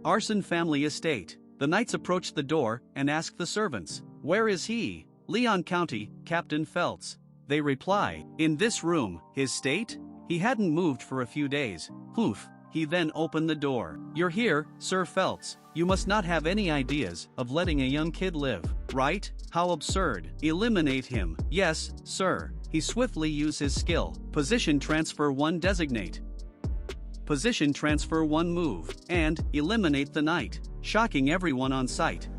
Arson family estate. The knights approached the door and asked the servants, "Where is he?" "Leon County, Captain Feltz." They reply, "In this room." His state? He hadn't moved for a few days. Poof. He then opened the door. "You're here, Sir Feltz. You must not have any ideas of letting a young kid live, right? How absurd. Eliminate him." "Yes, sir." He swiftly used his skill. Position transfer 1 designate. Position transfer 1 move, and eliminate the knight, shocking everyone on sight.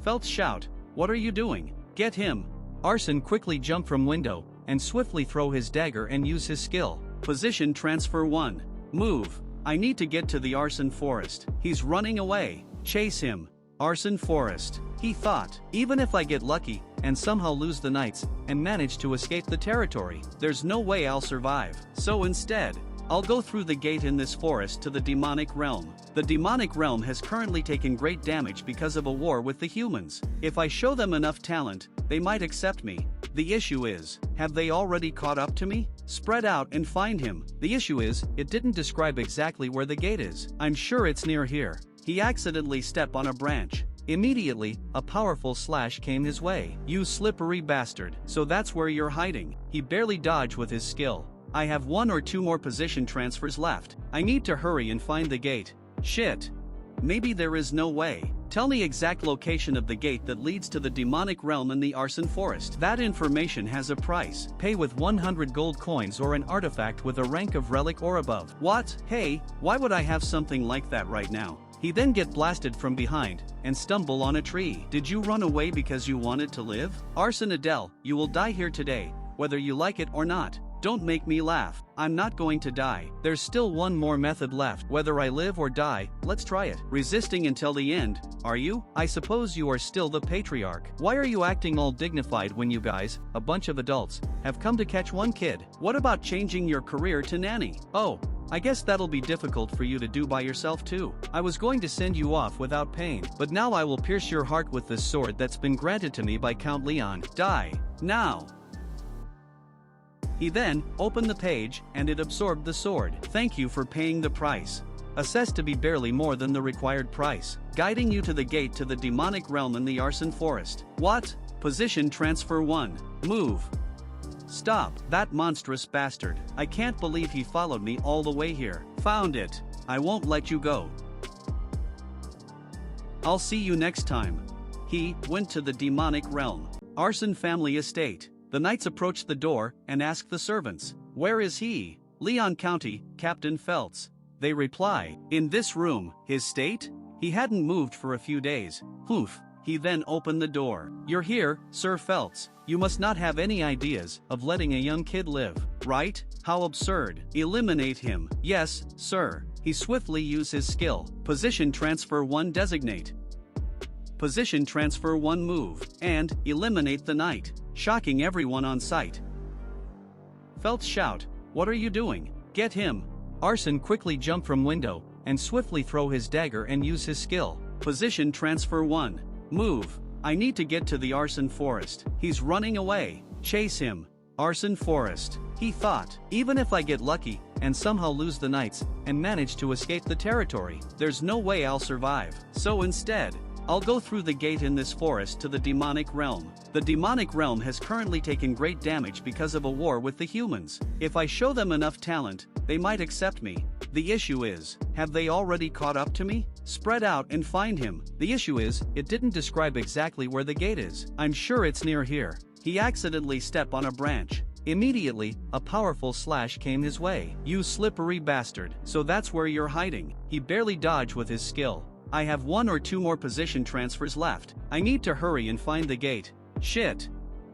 Feltz shout, "What are you doing? Get him." Arson quickly jump from window, and swiftly throw his dagger and use his skill. Position transfer 1. Move. I need to get to the Arson forest. He's running away. Chase him. Arson forest. He thought, even if I get lucky, and somehow lose the knights, and manage to escape the territory, there's no way I'll survive. So instead, I'll go through the gate in this forest to the demonic realm. The demonic realm has currently taken great damage because of a war with the humans. If I show them enough talent, they might accept me. The issue is, have they already caught up to me? Spread out and find him. The issue is, it didn't describe exactly where the gate is. I'm sure it's near here. He accidentally stepped on a branch. Immediately, a powerful slash came his way. "You slippery bastard. So that's where you're hiding." He barely dodged with his skill. "I have 1 or 2 more position transfers left. I need to hurry and find the gate." "Shit. Maybe there is no way. Tell me exact location of the gate that leads to the demonic realm in the Arson forest." "That information has a price. Pay with 100 gold coins or an artifact with a rank of relic or above." "What? Hey, why would I have something like that right now?" He then get blasted from behind, and stumble on a tree. "Did you run away because you wanted to live? Arson Adele, you will die here today, whether you like it or not. Don't make me laugh. I'm not going to die. There's still one more method left. Whether I live or die, let's try it. Resisting until the end, are you? I suppose you are still the patriarch. Why are you acting all dignified when you guys, a bunch of adults, have come to catch one kid? What about changing your career to nanny? Oh, I guess that'll be difficult for you to do by yourself too. I was going to send you off without pain, but now I will pierce your heart with this sword that's been granted to me by Count Leon. Die. Now." He then opened the page, and it absorbed the sword. "Thank you for paying the price. Assessed to be barely more than the required price. Guiding you to the gate to the demonic realm in the Arson forest." "What? Position transfer 1. Move." "Stop, that monstrous bastard. I can't believe he followed me all the way here." "Found it. I won't let you go. I'll see you next time." He went to the demonic realm. Arson family estate. The knights approached the door and asked the servants, "Where is he?" "Leon County, Captain Feltz." They reply, "In this room." His state? He hadn't moved for a few days. Poof. He then opened the door. "You're here, Sir Feltz. You must not have any ideas of letting a young kid live, right? How absurd. Eliminate him." "Yes, sir." He swiftly used his skill. Position transfer 1 designate. Position transfer 1 move, and eliminate the knight, shocking everyone on sight. Feltz shout, "What are you doing? Get him." Arson quickly jump from window, and swiftly throw his dagger and use his skill. Position transfer 1. Move. I need to get to the Arson forest. He's running away. Chase him. Arson forest. He thought, even if I get lucky, and somehow lose the knights, and manage to escape the territory, there's no way I'll survive. So instead, I'll go through the gate in this forest to the demonic realm. The demonic realm has currently taken great damage because of a war with the humans. If I show them enough talent, they might accept me. The issue is, have they already caught up to me? Spread out and find him. The issue is, it didn't describe exactly where the gate is. I'm sure it's near here. He accidentally stepped on a branch. Immediately, a powerful slash came his way. "You slippery bastard. So that's where you're hiding." He barely dodged with his skill. "I have 1 or 2 more position transfers left. I need to hurry and find the gate." "Shit.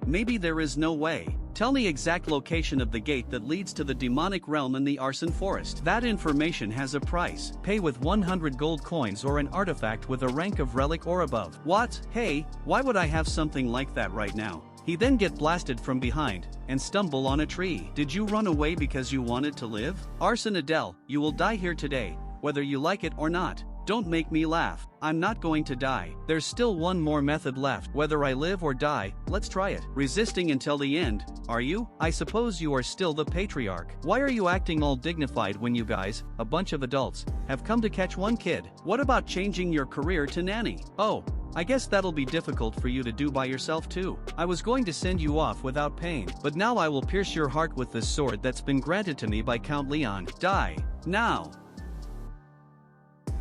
Maybe there is no way. Tell me exact location of the gate that leads to the demonic realm in the Arson forest." "That information has a price. Pay with 100 gold coins or an artifact with a rank of relic or above." "What? Hey, why would I have something like that right now?" He then get blasted from behind, and stumble on a tree. "Did you run away because you wanted to live? Arson Adele, you will die here today, whether you like it or not. Don't make me laugh. I'm not going to die. There's still one more method left. Whether I live or die, let's try it. Resisting until the end, are you? I suppose you are still the patriarch. Why are you acting all dignified when you guys, a bunch of adults, have come to catch one kid? What about changing your career to nanny? Oh, I guess that'll be difficult for you to do by yourself too. I was going to send you off without pain, but now I will pierce your heart with this sword that's been granted to me by Count Leon. Die. Now.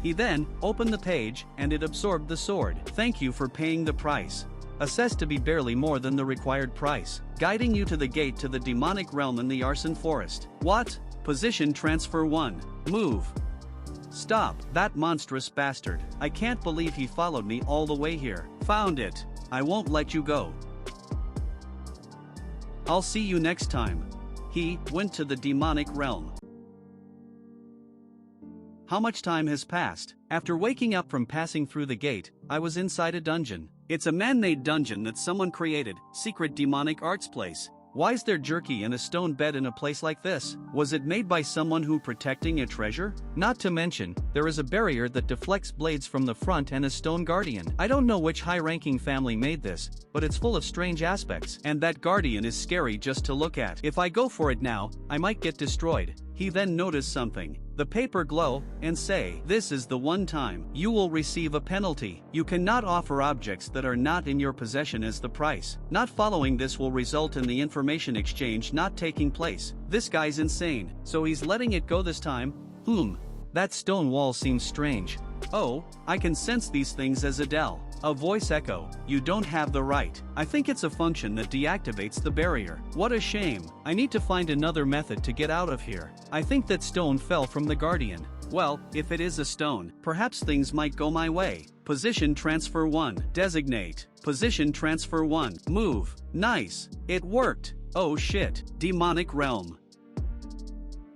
He then opened the page, and it absorbed the sword. Thank you for paying the price. Assessed to be barely more than the required price. Guiding you to the gate to the demonic realm in the arson forest. What? Position transfer 1. Move. Stop, that monstrous bastard. I can't believe he followed me all the way here. Found it. I won't let you go. I'll see you next time. He went to the demonic realm. How much time has passed? After waking up from passing through the gate, I was inside a dungeon. It's a man-made dungeon that someone created, secret demonic arts place. Why's there jerky and a stone bed in a place like this? Was it made by someone who protecting a treasure? Not to mention, there is a barrier that deflects blades from the front and a stone guardian. I don't know which high-ranking family made this, but it's full of strange aspects. And that guardian is scary just to look at. If I go for it now, I might get destroyed. He then noticed something. The paper glow, and say, this is the one time you will receive a penalty. You cannot offer objects that are not in your possession as the price. Not following this will result in the information exchange not taking place. This guy's insane, so he's letting it go this time. That stone wall seems strange. Oh, I can sense these things as Adele. A voice echo, you don't have the right. I think it's a function that deactivates the barrier. What a shame. I need to find another method to get out of here. I think that stone fell from the guardian. Well, if it is a stone, perhaps things might go my way. Position transfer 1. Designate. Position transfer 1. Move. Nice. It worked. Oh shit. Demonic realm.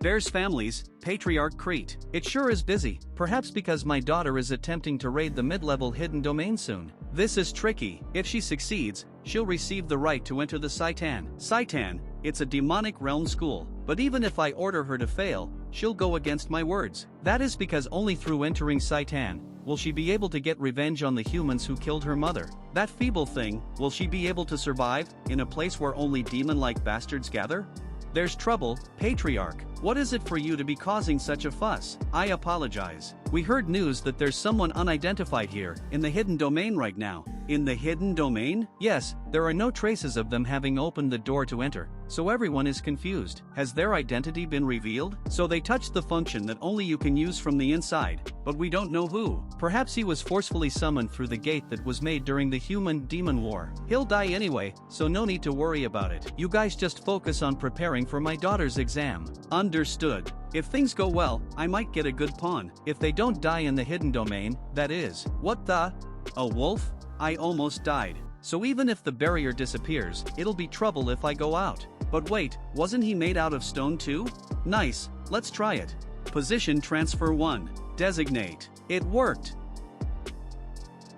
Bears families, Patriarch Crete. It sure is busy, perhaps because my daughter is attempting to raid the mid-level hidden domain soon. This is tricky. If she succeeds, she'll receive the right to enter the Saitan. Saitan, it's a demonic realm school, but even if I order her to fail, she'll go against my words. That is because only through entering Saitan will she be able to get revenge on the humans who killed her mother. That feeble thing, will she be able to survive in a place where only demon-like bastards gather? There's trouble, Patriarch. What is it for you to be causing such a fuss? I apologize. We heard news that there's someone unidentified here, in the hidden domain right now. In the hidden domain? Yes, there are no traces of them having opened the door to enter, so everyone is confused. Has their identity been revealed? So they touched the function that only you can use from the inside, but we don't know who. Perhaps he was forcefully summoned through the gate that was made during the human-demon war. He'll die anyway, so no need to worry about it. You guys just focus on preparing for my daughter's exam. Understood. If things go well, I might get a good pawn. If they don't die in the hidden domain, that is. What the? A wolf? I almost died. So even if the barrier disappears, it'll be trouble if I go out. But wait, wasn't he made out of stone too? Nice, let's try it. Position transfer 1. Designate. It worked.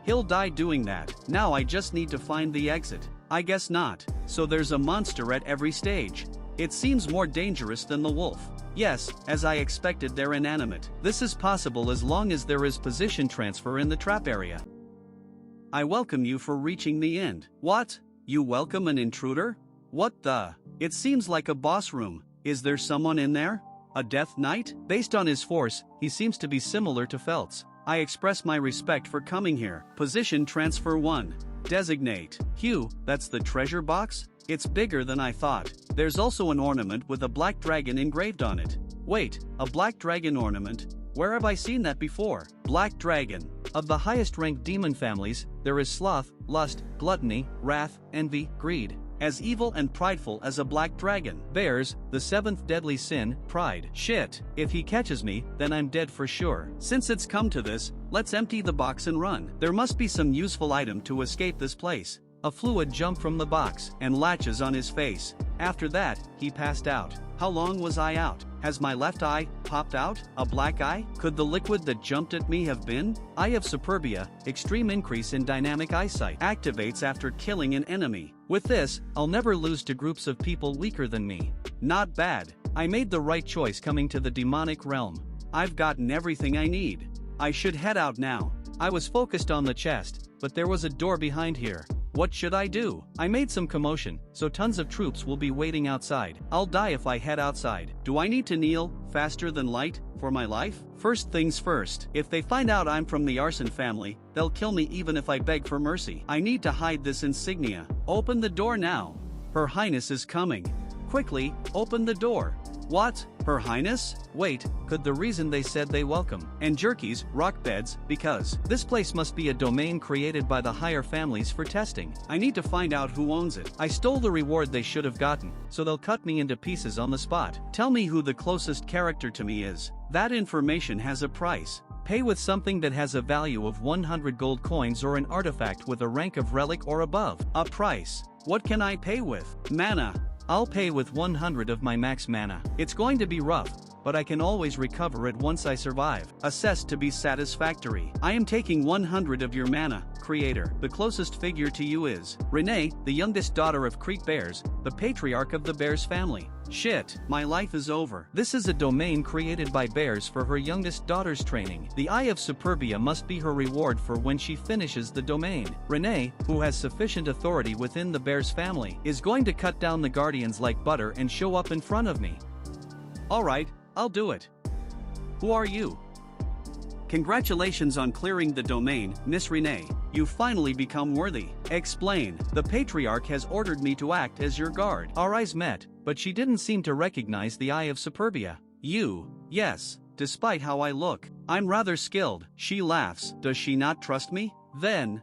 He'll die doing that. Now I just need to find the exit. I guess not. So there's a monster at every stage. It seems more dangerous than the wolf. Yes, as I expected, they're inanimate. This is possible as long as there is position transfer in the trap area. I welcome you for reaching the end. What? You welcome an intruder? What the? It seems like a boss room. Is there someone in there? A Death Knight? Based on his force, he seems to be similar to Feltz. I express my respect for coming here. Position transfer 1. Designate. Hugh, that's the treasure box? It's bigger than I thought. There's also an ornament with a black dragon engraved on it. Wait, a black dragon ornament? Where have I seen that before? Black dragon. Of the highest ranked demon families, there is sloth, lust, gluttony, wrath, envy, greed. As evil and prideful as a black dragon. Bears, the 7th deadly sin, pride. Shit, if he catches me, then I'm dead for sure. Since it's come to this, let's empty the box and run. There must be some useful item to escape this place. A fluid jumped from the box and latches on his face. After that, he passed out. How long was I out? Has my left eye popped out? A black eye? Could the liquid that jumped at me have been? Eye of Superbia, extreme increase in dynamic eyesight, activates after killing an enemy. With this, I'll never lose to groups of people weaker than me. Not bad. I made the right choice coming to the demonic realm. I've gotten everything I need. I should head out now. I was focused on the chest, but there was a door behind here. What should I do? I made some commotion, so tons of troops will be waiting outside. I'll die if I head outside. Do I need to kneel, faster than light, for my life? First things first, if they find out I'm from the arson family, they'll kill me even if I beg for mercy. I need to hide this insignia. Open the door now. Her Highness is coming. Quickly, open the door. What? Her Highness? Wait, could the reason they said they welcome and jerkies, rock beds, because this place must be a domain created by the higher families for testing. I need to find out who owns it. I stole the reward they should have gotten, so they'll cut me into pieces on the spot. Tell me who the closest character to me is. That information has a price. Pay with something that has a value of 100 gold coins or an artifact with a rank of relic or above. A price. What can I pay with? Mana. I'll pay with 100 of my max mana. It's going to be rough, but I can always recover it once I survive. Assessed to be satisfactory. I am taking 100 of your mana, creator. The closest figure to you is Renee, the youngest daughter of Creek Bears, the patriarch of the Bears family. Shit, my life is over. This is a domain created by Bears for her youngest daughter's training. The Eye of Superbia must be her reward for when she finishes the domain. Renee, who has sufficient authority within the Bears family, is going to cut down the guardians like butter and show up in front of me. Alright, I'll do it. Who are you? Congratulations on clearing the domain, Miss Renee. You've finally become worthy. Explain. The Patriarch has ordered me to act as your guard. Our eyes met, but she didn't seem to recognize the Eye of Superbia. You? Yes. Despite how I look, I'm rather skilled. She laughs. Does she not trust me? Then,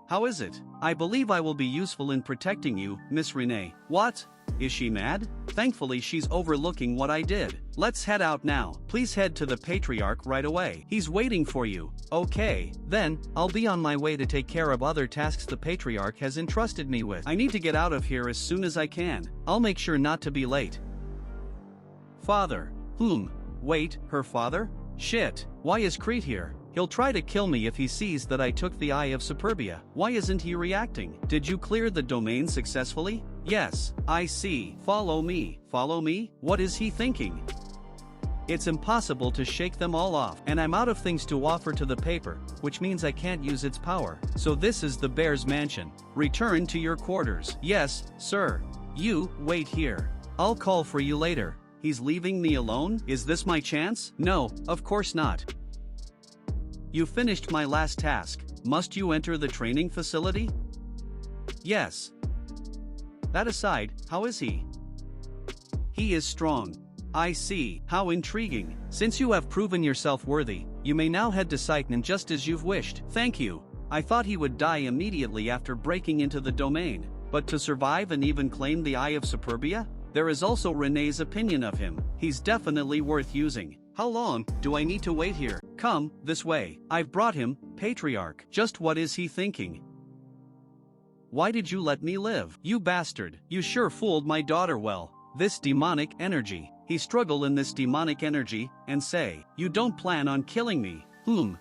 how is it? I believe I will be useful in protecting you, Miss Renee. What? Is she mad? Thankfully she's overlooking what I did. Let's head out now. Please head to the Patriarch right away. He's waiting for you. Okay, then, I'll be on my way to take care of other tasks the Patriarch has entrusted me with. I need to get out of here as soon as I can. I'll make sure not to be late. Father. Wait, her father? Shit, why is Crete here? He'll try to kill me if he sees that I took the Eye of Superbia. Why isn't he reacting? Did you clear the domain successfully? Yes, I see. Follow me. Follow me? What is he thinking? It's impossible to shake them all off, and I'm out of things to offer to the paper, which means I can't use its power. So this is the Bear's mansion. Return to your quarters. Yes, sir. You, wait here. I'll call for you later. He's leaving me alone? Is this my chance? No, of course not. You finished my last task. Must you enter the training facility? Yes. That aside, how is he? He is strong. I see. How intriguing. Since you have proven yourself worthy, you may now head to Saitan just as you've wished. Thank you. I thought he would die immediately after breaking into the domain, but to survive and even claim the Eye of Superbia? There is also Renee's opinion of him. He's definitely worth using. How long do I need to wait here? Come, this way. I've brought him, Patriarch. Just what is he thinking? Why did you let me live? You bastard. You sure fooled my daughter well. This demonic energy. He struggle in this demonic energy, and say, you don't plan on killing me.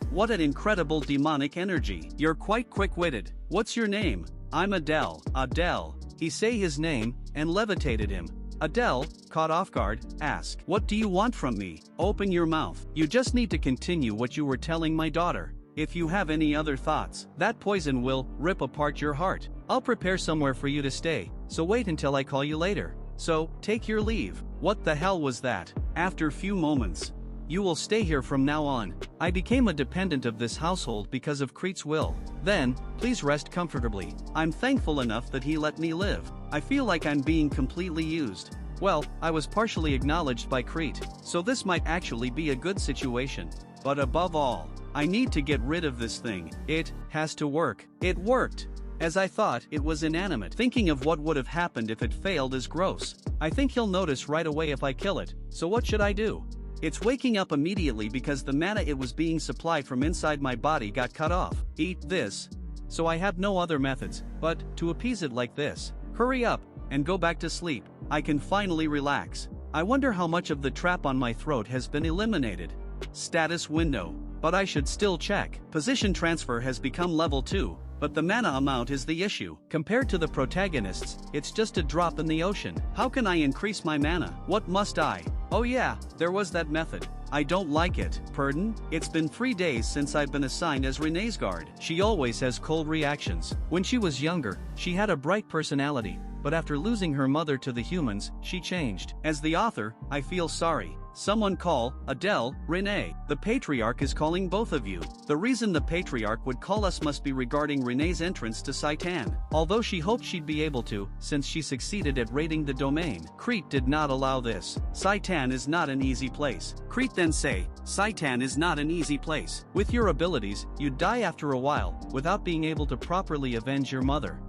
What an incredible demonic energy. You're quite quick-witted. What's your name? I'm Adele. Adele. He say his name, and levitated him. Adele, caught off guard, asked, what do you want from me? Open your mouth. You just need to continue what you were telling my daughter. If you have any other thoughts, that poison will rip apart your heart. I'll prepare somewhere for you to stay, so wait until I call you later. So, take your leave. What the hell was that? After few moments. You will stay here from now on. I became a dependent of this household because of Crete's will. Then, please rest comfortably. I'm thankful enough that he let me live. I feel like I'm being completely used. Well, I was partially acknowledged by Crete, so this might actually be a good situation. But above all, I need to get rid of this thing. It has to work. It worked. As I thought, it was inanimate. Thinking of what would have happened if it failed is gross. I think he'll notice right away if I kill it, so what should I do? It's waking up immediately because the mana it was being supplied from inside my body got cut off. Eat this. So I have no other methods, but to appease it like this. Hurry up, and go back to sleep. I can finally relax. I wonder how much of the trap on my throat has been eliminated. Status window. But I should still check. Position transfer has become level 2, but the mana amount is the issue. Compared to the protagonists, it's just a drop in the ocean. How can I increase my mana? What must I Oh yeah, there was that method. I don't like it. Pardon? It's been 3 days since I've been assigned as Renee's guard. She always has cold reactions. When she was younger, she had a bright personality, but after losing her mother to the humans, she changed. As the author, I feel sorry. Someone call Adele, Renee. The patriarch is calling both of you. The reason the patriarch would call us must be regarding Renee's entrance to Saitan. Although she hoped she'd be able to, since she succeeded at raiding the domain. Crete did not allow this. Saitan is not an easy place. Crete then say, Saitan is not an easy place. With your abilities, you'd die after a while, without being able to properly avenge your mother.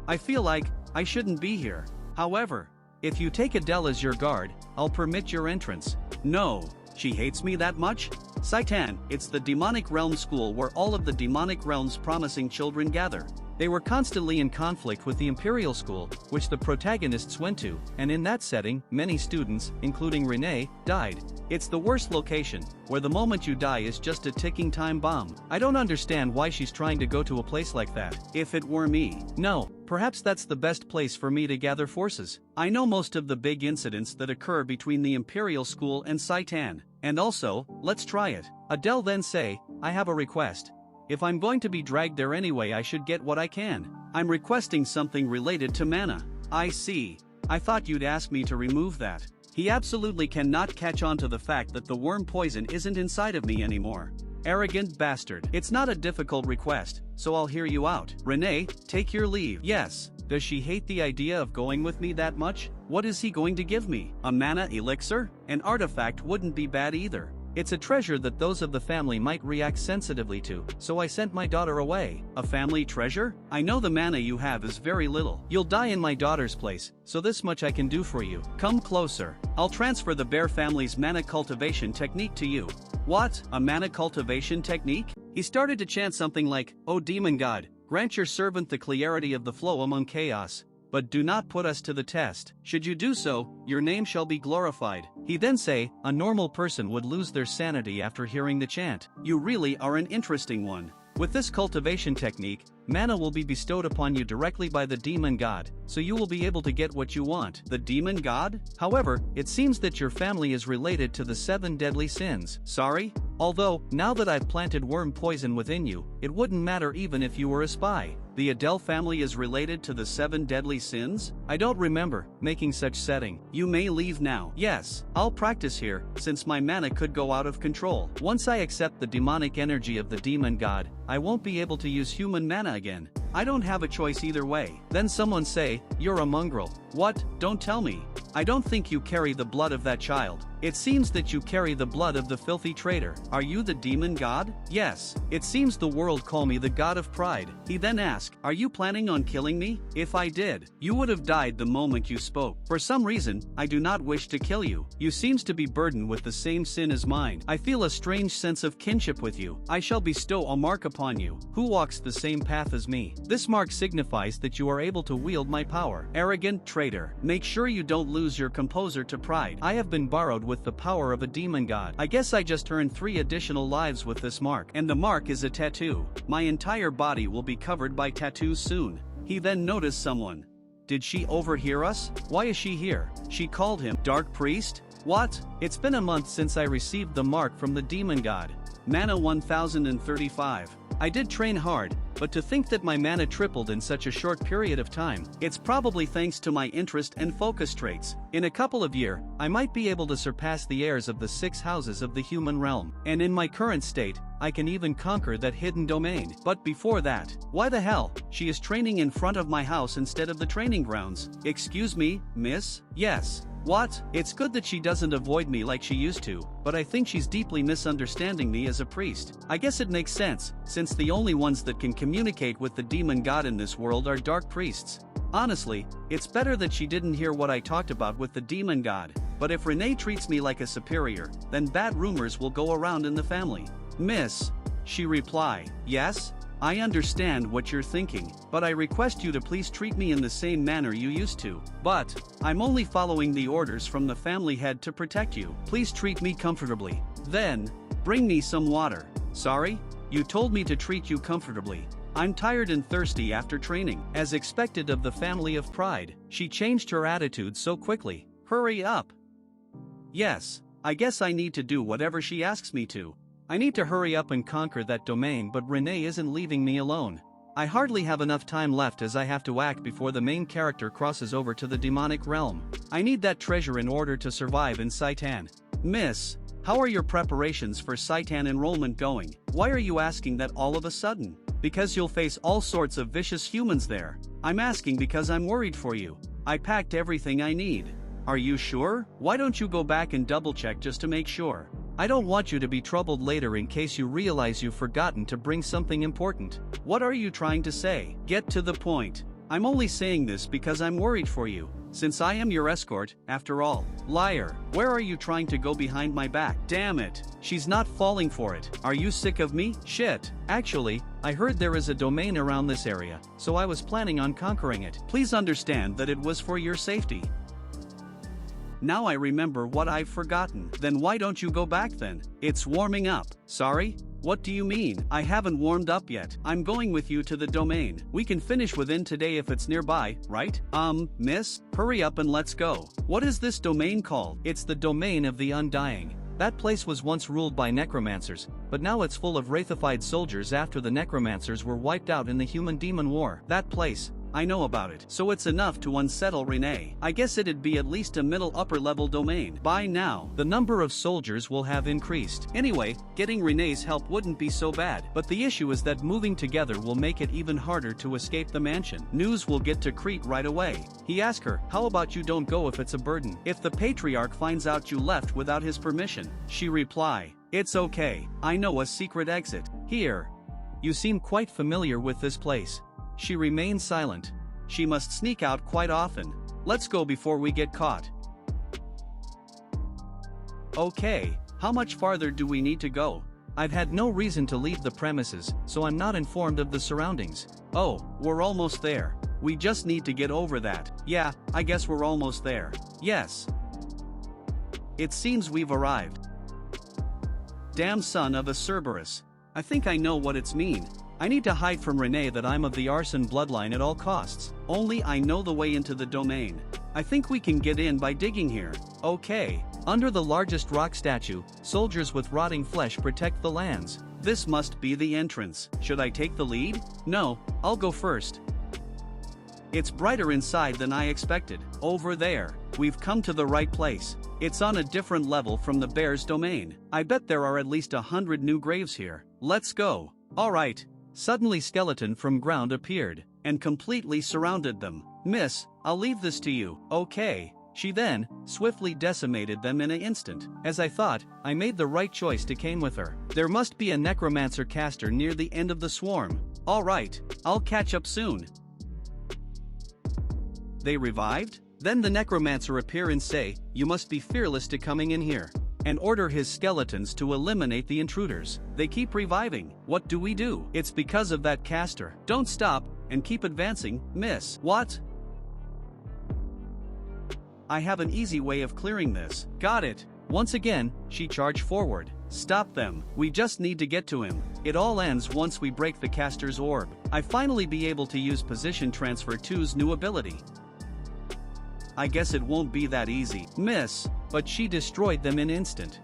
I feel like I shouldn't be here. However, if you take Adele as your guard, I'll permit your entrance. No, she hates me that much? Saitan, it's the demonic realm school where all of the demonic realm's promising children gather. They were constantly in conflict with the Imperial School, which the protagonists went to, and in that setting, many students, including Renee, died. It's the worst location, where the moment you die is just a ticking time bomb. I don't understand why she's trying to go to a place like that. If it were me. No, perhaps that's the best place for me to gather forces. I know most of the big incidents that occur between the Imperial School and Saitan. And also, let's try it. Adele then say, I have a request. If I'm going to be dragged there anyway, I should get what I can. I'm requesting something related to mana. I see. I thought you'd ask me to remove that. He absolutely cannot catch on to the fact that the worm poison isn't inside of me anymore. Arrogant bastard. It's not a difficult request, so I'll hear you out. Renee, take your leave. Yes. Does she hate the idea of going with me that much? What is he going to give me? A mana elixir? An artifact wouldn't be bad either. It's a treasure that those of the family might react sensitively to, so I sent my daughter away. A family treasure? I know the mana you have is very little. You'll die in my daughter's place, so this much I can do for you. Come closer. I'll transfer the bear family's mana cultivation technique to you. What? A mana cultivation technique? He started to chant something like, O demon god, grant your servant the clarity of the flow among chaos. But do not put us to the test. Should you do so, your name shall be glorified. He then say, a normal person would lose their sanity after hearing the chant. You really are an interesting one. With this cultivation technique, mana will be bestowed upon you directly by the demon god, so you will be able to get what you want. The demon god? However, it seems that your family is related to the 7 deadly sins. Sorry? Although, now that I've planted worm poison within you, it wouldn't matter even if you were a spy. The Adele family is related to the 7 deadly sins? I don't remember making such setting. You may leave now. Yes, I'll practice here, since my mana could go out of control. Once I accept the demonic energy of the demon god, I won't be able to use human mana again. I don't have a choice either way. Then someone say, you're a mongrel. What? Don't tell me. I don't think you carry the blood of that child. It seems that you carry the blood of the filthy traitor. Are you the demon god? Yes. It seems the world call me the god of pride. He then asked, are you planning on killing me? If I did, you would have died the moment you spoke. For some reason, I do not wish to kill you. You seems to be burdened with the same sin as mine. I feel a strange sense of kinship with you. I shall bestow a mark upon you, who walks the same path as me. This mark signifies that you are able to wield my power. Arrogant traitor. Make sure you don't lose your composure to pride. I have been borrowed with the power of a demon god. I guess I just earned 3 additional lives with this mark. And the mark is a tattoo. My entire body will be covered by tattoos soon. He then noticed someone. Did she overhear us? Why is she here? She called him Dark Priest? What? It's been a month since I received the mark from the demon god. Mana 1035. I did train hard, but to think that my mana tripled in such a short period of time, it's probably thanks to my interest and focus traits. In a couple of years, I might be able to surpass the heirs of the 6 houses of the human realm. And in my current state, I can even conquer that hidden domain. But before that, why the hell? She is training in front of my house instead of the training grounds. Excuse me, miss? Yes. What? It's good that she doesn't avoid me like she used to, but I think she's deeply misunderstanding me as a priest. I guess it makes sense, since the only ones that can communicate with the demon god in this world are dark priests. Honestly, it's better that she didn't hear what I talked about with the demon god, but if Renee treats me like a superior, then bad rumors will go around in the family. Miss, she replied, yes? I understand what you're thinking, but I request you to please treat me in the same manner you used to. But I'm only following the orders from the family head to protect you. Please treat me comfortably. Then, bring me some water. Sorry? You told me to treat you comfortably. I'm tired and thirsty after training. As expected of the family of pride, she changed her attitude so quickly. Hurry up. Yes, I guess I need to do whatever she asks me to. I need to hurry up and conquer that domain, but Renee isn't leaving me alone. I hardly have enough time left as I have to act before the main character crosses over to the demonic realm. I need that treasure in order to survive in Saitan. Miss, how are your preparations for Saitan enrollment going? Why are you asking that all of a sudden? Because you'll face all sorts of vicious humans there. I'm asking because I'm worried for you. I packed everything I need. Are you sure? Why don't you go back and double check just to make sure? I don't want you to be troubled later in case you realize you've forgotten to bring something important. What are you trying to say? Get to the point. I'm only saying this because I'm worried for you, since I am your escort, after all. Liar, where are you trying to go behind my back? Damn it, she's not falling for it. Are you sick of me? Shit. Actually, I heard there is a domain around this area, so I was planning on conquering it. Please understand that it was for your safety. Now I remember what I've forgotten. Then why don't you go back then? It's warming up. Sorry? What do you mean? I haven't warmed up yet. I'm going with you to the domain. We can finish within today if it's nearby, right? Miss? Hurry up and let's go. What is this domain called? It's the domain of the undying. That place was once ruled by necromancers, but now it's full of wraithified soldiers after the necromancers were wiped out in the human-demon war. That place, I know about it, so it's enough to unsettle Renee. I guess it'd be at least a middle upper level domain. By now, the number of soldiers will have increased. Anyway, getting Renee's help wouldn't be so bad, but the issue is that moving together will make it even harder to escape the mansion. News will get to Crete right away. He asked her, how about you don't go if it's a burden? If the patriarch finds out you left without his permission, she reply, it's okay, I know a secret exit. Here. You seem quite familiar with this place. She remains silent. She must sneak out quite often. Let's go before we get caught. Okay, how much farther do we need to go? I've had no reason to leave the premises, so I'm not informed of the surroundings. Oh, we're almost there. We just need to get over that. Yeah, I guess we're almost there. Yes. It seems we've arrived. Damn son of a Cerberus. I think I know what it's mean. I need to hide from Renee that I'm of the arson bloodline at all costs. Only I know the way into the domain. I think we can get in by digging here. Okay. Under the largest rock statue, soldiers with rotting flesh protect the lands. This must be the entrance. Should I take the lead? No, I'll go first. It's brighter inside than I expected. Over there. We've come to the right place. It's on a different level from the bear's domain. I bet there are at least 100 new graves here. Let's go. Alright. Suddenly skeleton from ground appeared, and completely surrounded them. Miss, I'll leave this to you. Okay. She then, swiftly decimated them in an instant. As I thought, I made the right choice to came with her. There must be a necromancer caster near the end of the swarm. Alright, I'll catch up soon. They revived? Then the necromancer appear and say, you must be fearless to coming in here. And order his skeletons to eliminate the intruders. They keep reviving. What do we do? It's because of that caster. Don't stop, and keep advancing, miss. What? I have an easy way of clearing this. Got it. Once again, she charged forward. Stop them. We just need to get to him. It all ends once we break the caster's orb. I finally be able to use Position Transfer 2's new ability. I guess it won't be that easy, miss, but she destroyed them in instant.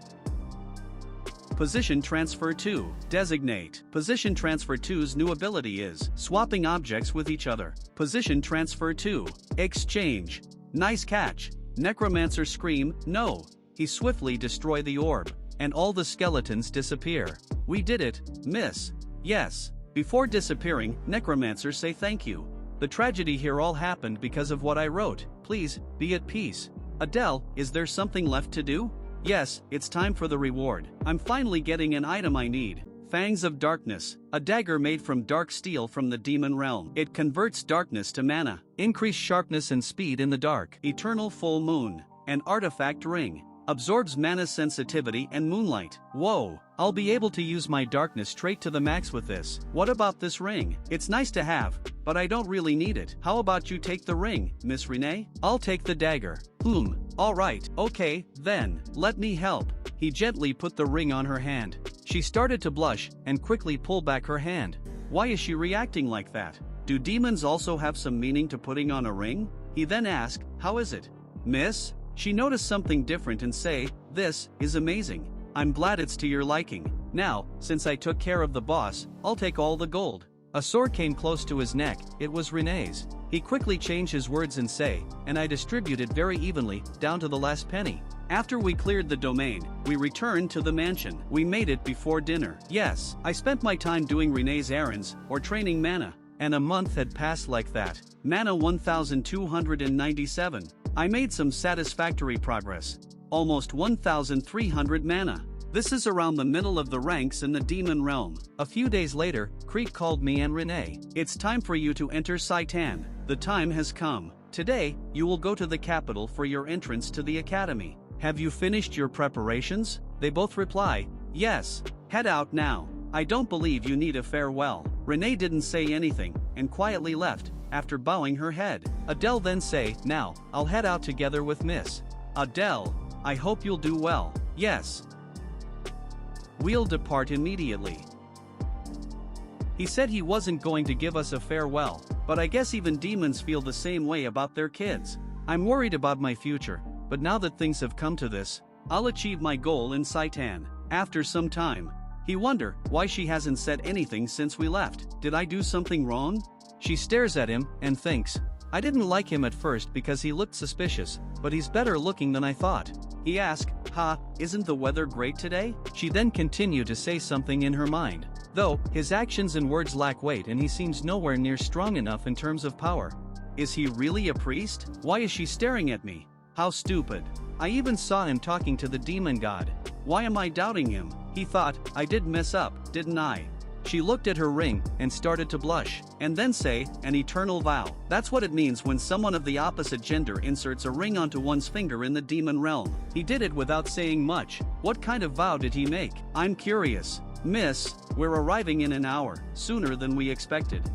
Position Transfer 2. Designate. Position Transfer 2's new ability is swapping objects with each other. Position Transfer 2. Exchange. Nice catch. Necromancer scream, no. He swiftly destroy the orb, and all the skeletons disappear. We did it, miss. Yes. Before disappearing, Necromancer say thank you. The tragedy here all happened because of what I wrote. Please, be at peace. Adele, is there something left to do? Yes, it's time for the reward. I'm finally getting an item I need. Fangs of Darkness, a dagger made from dark steel from the demon realm. It converts darkness to mana. Increase sharpness and speed in the dark. Eternal Full Moon. An artifact ring. Absorbs mana sensitivity and moonlight. Whoa, I'll be able to use my darkness straight to the max with this. What about this ring? It's nice to have, but I don't really need it. How about you take the ring, Miss Renee? I'll take the dagger. Alright, okay, then, let me help. He gently put the ring on her hand. She started to blush, and quickly pulled back her hand. Why is she reacting like that? Do demons also have some meaning to putting on a ring? He then asked, how is it? Miss? She noticed something different and say, "This is amazing. I'm glad it's to your liking. Now, since I took care of the boss, I'll take all the gold." A sword came close to his neck, it was Renee's. He quickly changed his words and say, "And I distributed very evenly, down to the last penny." After we cleared the domain, we returned to the mansion. We made it before dinner. Yes, I spent my time doing Renee's errands, or training Mana. And a month had passed like that. Mana 1297. I made some satisfactory progress. Almost 1300 mana. This is around the middle of the ranks in the demon realm. A few days later, Creek called me and Renee. "It's time for you to enter Saitan. The time has come. Today, you will go to the capital for your entrance to the academy. Have you finished your preparations?" They both reply, "Yes. Head out now. I don't believe you need a farewell." Renee didn't say anything, and quietly left, after bowing her head. Adele then say, "Now, I'll head out together with Miss Adele. I hope you'll do well." "Yes." We'll depart immediately. He said he wasn't going to give us a farewell, but I guess even demons feel the same way about their kids. I'm worried about my future, but now that things have come to this, I'll achieve my goal in Saitan. After some time, he wonder why she hasn't said anything since we left. Did I do something wrong? She stares at him and thinks, I didn't like him at first because he looked suspicious, but he's better looking than I thought. He asked, isn't the weather great today? She then continued to say something in her mind. Though, his actions and words lack weight and he seems nowhere near strong enough in terms of power. Is he really a priest? Why is she staring at me? How stupid. I even saw him talking to the demon god. Why am I doubting him? He thought, I did mess up, didn't I? She looked at her ring and started to blush, and then say, an eternal vow. That's what it means when someone of the opposite gender inserts a ring onto one's finger in the demon realm. He did it without saying much. What kind of vow did he make? I'm curious. Miss, we're arriving in an hour, sooner than we expected.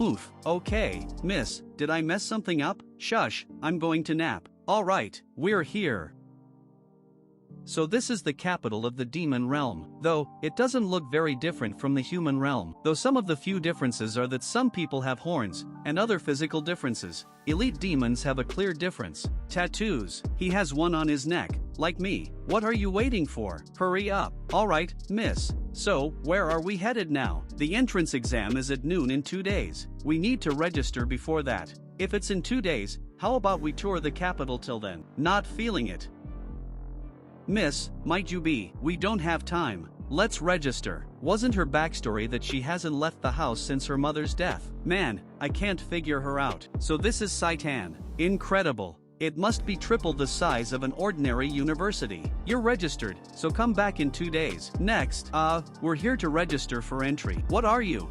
Oof, okay, miss, did I mess something up? Shush, I'm going to nap. Alright, we're here. So this is the capital of the demon realm, though it doesn't look very different from the human realm, though some of the few differences are that some people have horns, and other physical differences. Elite demons have a clear difference. Tattoos, he has one on his neck, like me. What are you waiting for? Hurry up. Alright, miss. So, where are we headed now? The entrance exam is at noon in 2 days. We need to register before that. If it's in 2 days, how about we tour the capital till then? Not feeling it. Miss, might you be? We don't have time. Let's register. Wasn't her backstory that she hasn't left the house since her mother's death? Man, I can't figure her out. So this is Saitan. Incredible. It must be triple the size of an ordinary university. You're registered, so come back in 2 days. Next, we're here to register for entry. What are you?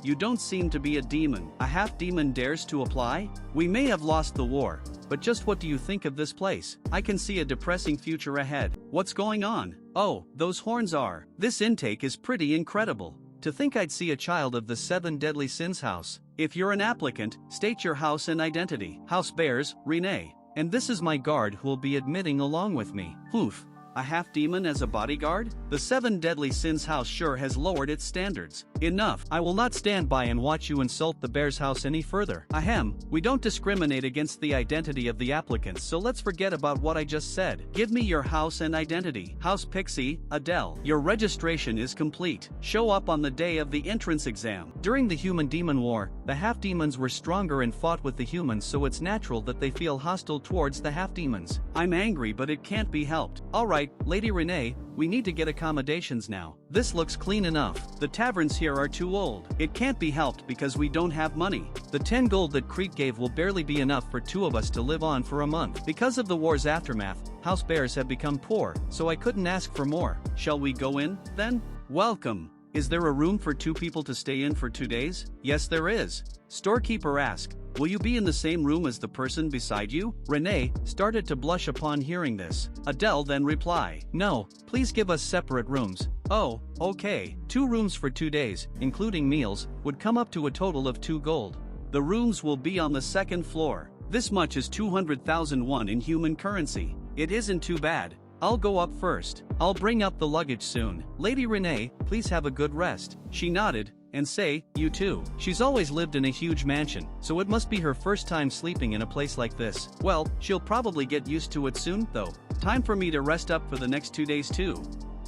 You don't seem to be a demon. A half-demon dares to apply? We may have lost the war, but just what do you think of this place? I can see a depressing future ahead. What's going on? Oh, those horns are. This intake is pretty incredible. To think I'd see a child of the 7 deadly sins house. If you're an applicant, state your house and identity. House bears, Renee. And this is my guard who will be admitting along with me. Oof. A half-demon as a bodyguard? The 7 deadly sins house sure has lowered its standards. Enough. I will not stand by and watch you insult the bear's house any further. Ahem. We don't discriminate against the identity of the applicants, so let's forget about what I just said. Give me your house and identity. House Pixie, Adele. Your registration is complete. Show up on the day of the entrance exam. During the human-demon war, the half-demons were stronger and fought with the humans, so it's natural that they feel hostile towards the half-demons. I'm angry, but it can't be helped. Alright, Lady Renee, we need to get accommodations now. This looks clean enough. The taverns here are too old. It can't be helped because we don't have money. The 10 gold that Crete gave will barely be enough for 2 of us to live on for a month. Because of the war's aftermath, house bears have become poor, so I couldn't ask for more. Shall we go in, then? Welcome. Is there a room for 2 people to stay in for 2 days? Yes, there is. Storekeeper asked. Will you be in the same room as the person beside you? Renee started to blush upon hearing this. Adele then replied, no, please give us separate rooms. Oh, okay. 2 rooms for 2 days, including meals, would come up to a total of 2 gold. The rooms will be on the 2nd floor. This much is 200,000 won in human currency. It isn't too bad. I'll go up first. I'll bring up the luggage soon. Lady Renee, please have a good rest. She nodded, and say, you too. She's always lived in a huge mansion, so it must be her first time sleeping in a place like this. Well, she'll probably get used to it soon, though. Time for me to rest up for the next 2 days too.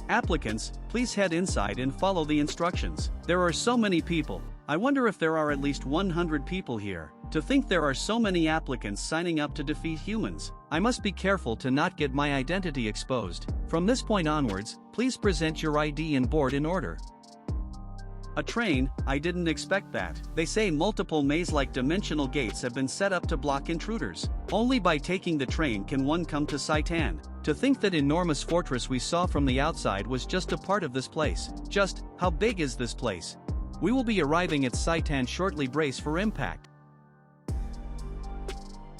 Applicants, please head inside and follow the instructions. There are so many people. I wonder if there are at least 100 people here. To think there are so many applicants signing up to defeat humans. I must be careful to not get my identity exposed. From this point onwards, please present your ID and board in order. A train? I didn't expect that. They say multiple maze-like dimensional gates have been set up to block intruders. Only by taking the train can one come to Saitan. To think that enormous fortress we saw from the outside was just a part of this place. Just, how big is this place? We will be arriving at Saitan shortly, brace for impact.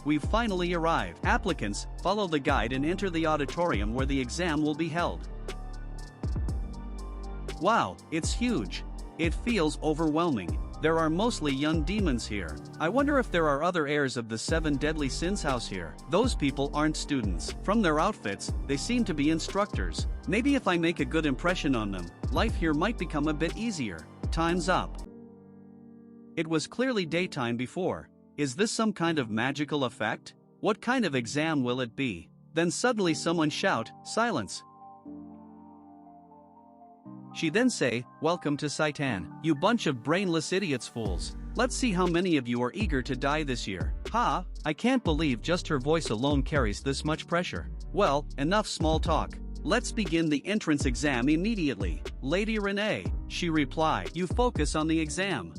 We've finally arrived. Applicants, follow the guide and enter the auditorium where the exam will be held. Wow, it's huge. It feels overwhelming. There are mostly young demons here. I wonder if there are other heirs of the 7 deadly sins house here. Those people aren't students. From their outfits, they seem to be instructors. Maybe if I make a good impression on them, life here might become a bit easier. Time's up. It was clearly daytime before. Is this some kind of magical effect? What kind of exam will it be? Then suddenly someone shout, silence. She then say, welcome to Saitan, you bunch of brainless idiots fools. Let's see how many of you are eager to die this year. Ha, I can't believe just her voice alone carries this much pressure. Well, enough small talk. Let's begin the entrance exam immediately. Lady Renee, she replied, you focus on the exam.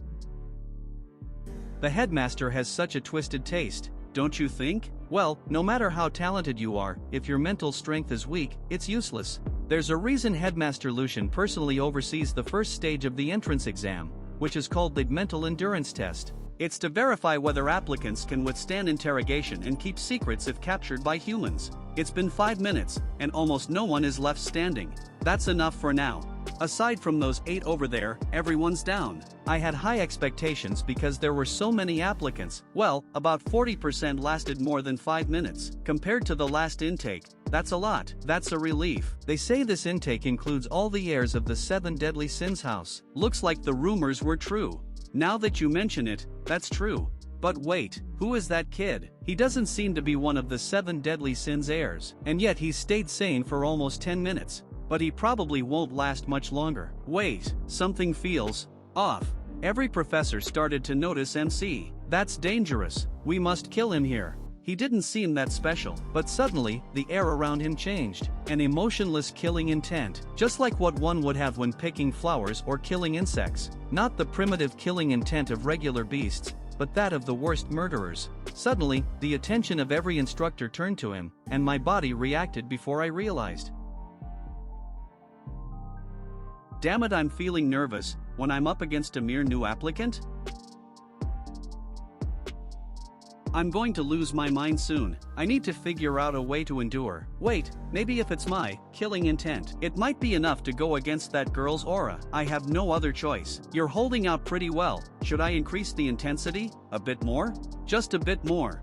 The headmaster has such a twisted taste, don't you think? Well, no matter how talented you are, if your mental strength is weak, it's useless. There's a reason Headmaster Lucian personally oversees the first stage of the entrance exam, which is called the mental endurance test. It's to verify whether applicants can withstand interrogation and keep secrets if captured by humans. It's been 5 minutes, and almost no one is left standing. That's enough for now. Aside from those 8 over there, everyone's down. I had high expectations because there were so many applicants. Well, about 40% lasted more than 5 minutes. Compared to the last intake, that's a lot. That's a relief. They say this intake includes all the heirs of the 7 deadly sins house. Looks like the rumors were true. Now that you mention it, that's true. But wait, who is that kid? He doesn't seem to be one of the 7 deadly sins heirs, and yet he's stayed sane for almost 10 minutes. But he probably won't last much longer. Wait, something feels off. Every professor started to notice MC. That's dangerous. We must kill him here. He didn't seem that special, but suddenly, the air around him changed. An emotionless killing intent, just like what one would have when picking flowers or killing insects. Not the primitive killing intent of regular beasts, but that of the worst murderers. Suddenly, the attention of every instructor turned to him, and my body reacted before I realized. Damn it, I'm feeling nervous when I'm up against a mere new applicant. I'm going to lose my mind soon. I need to figure out a way to endure. Wait, maybe if it's my killing intent, it might be enough to go against that girl's aura. I have no other choice. You're holding out pretty well. Should I increase the intensity? A bit more? Just a bit more.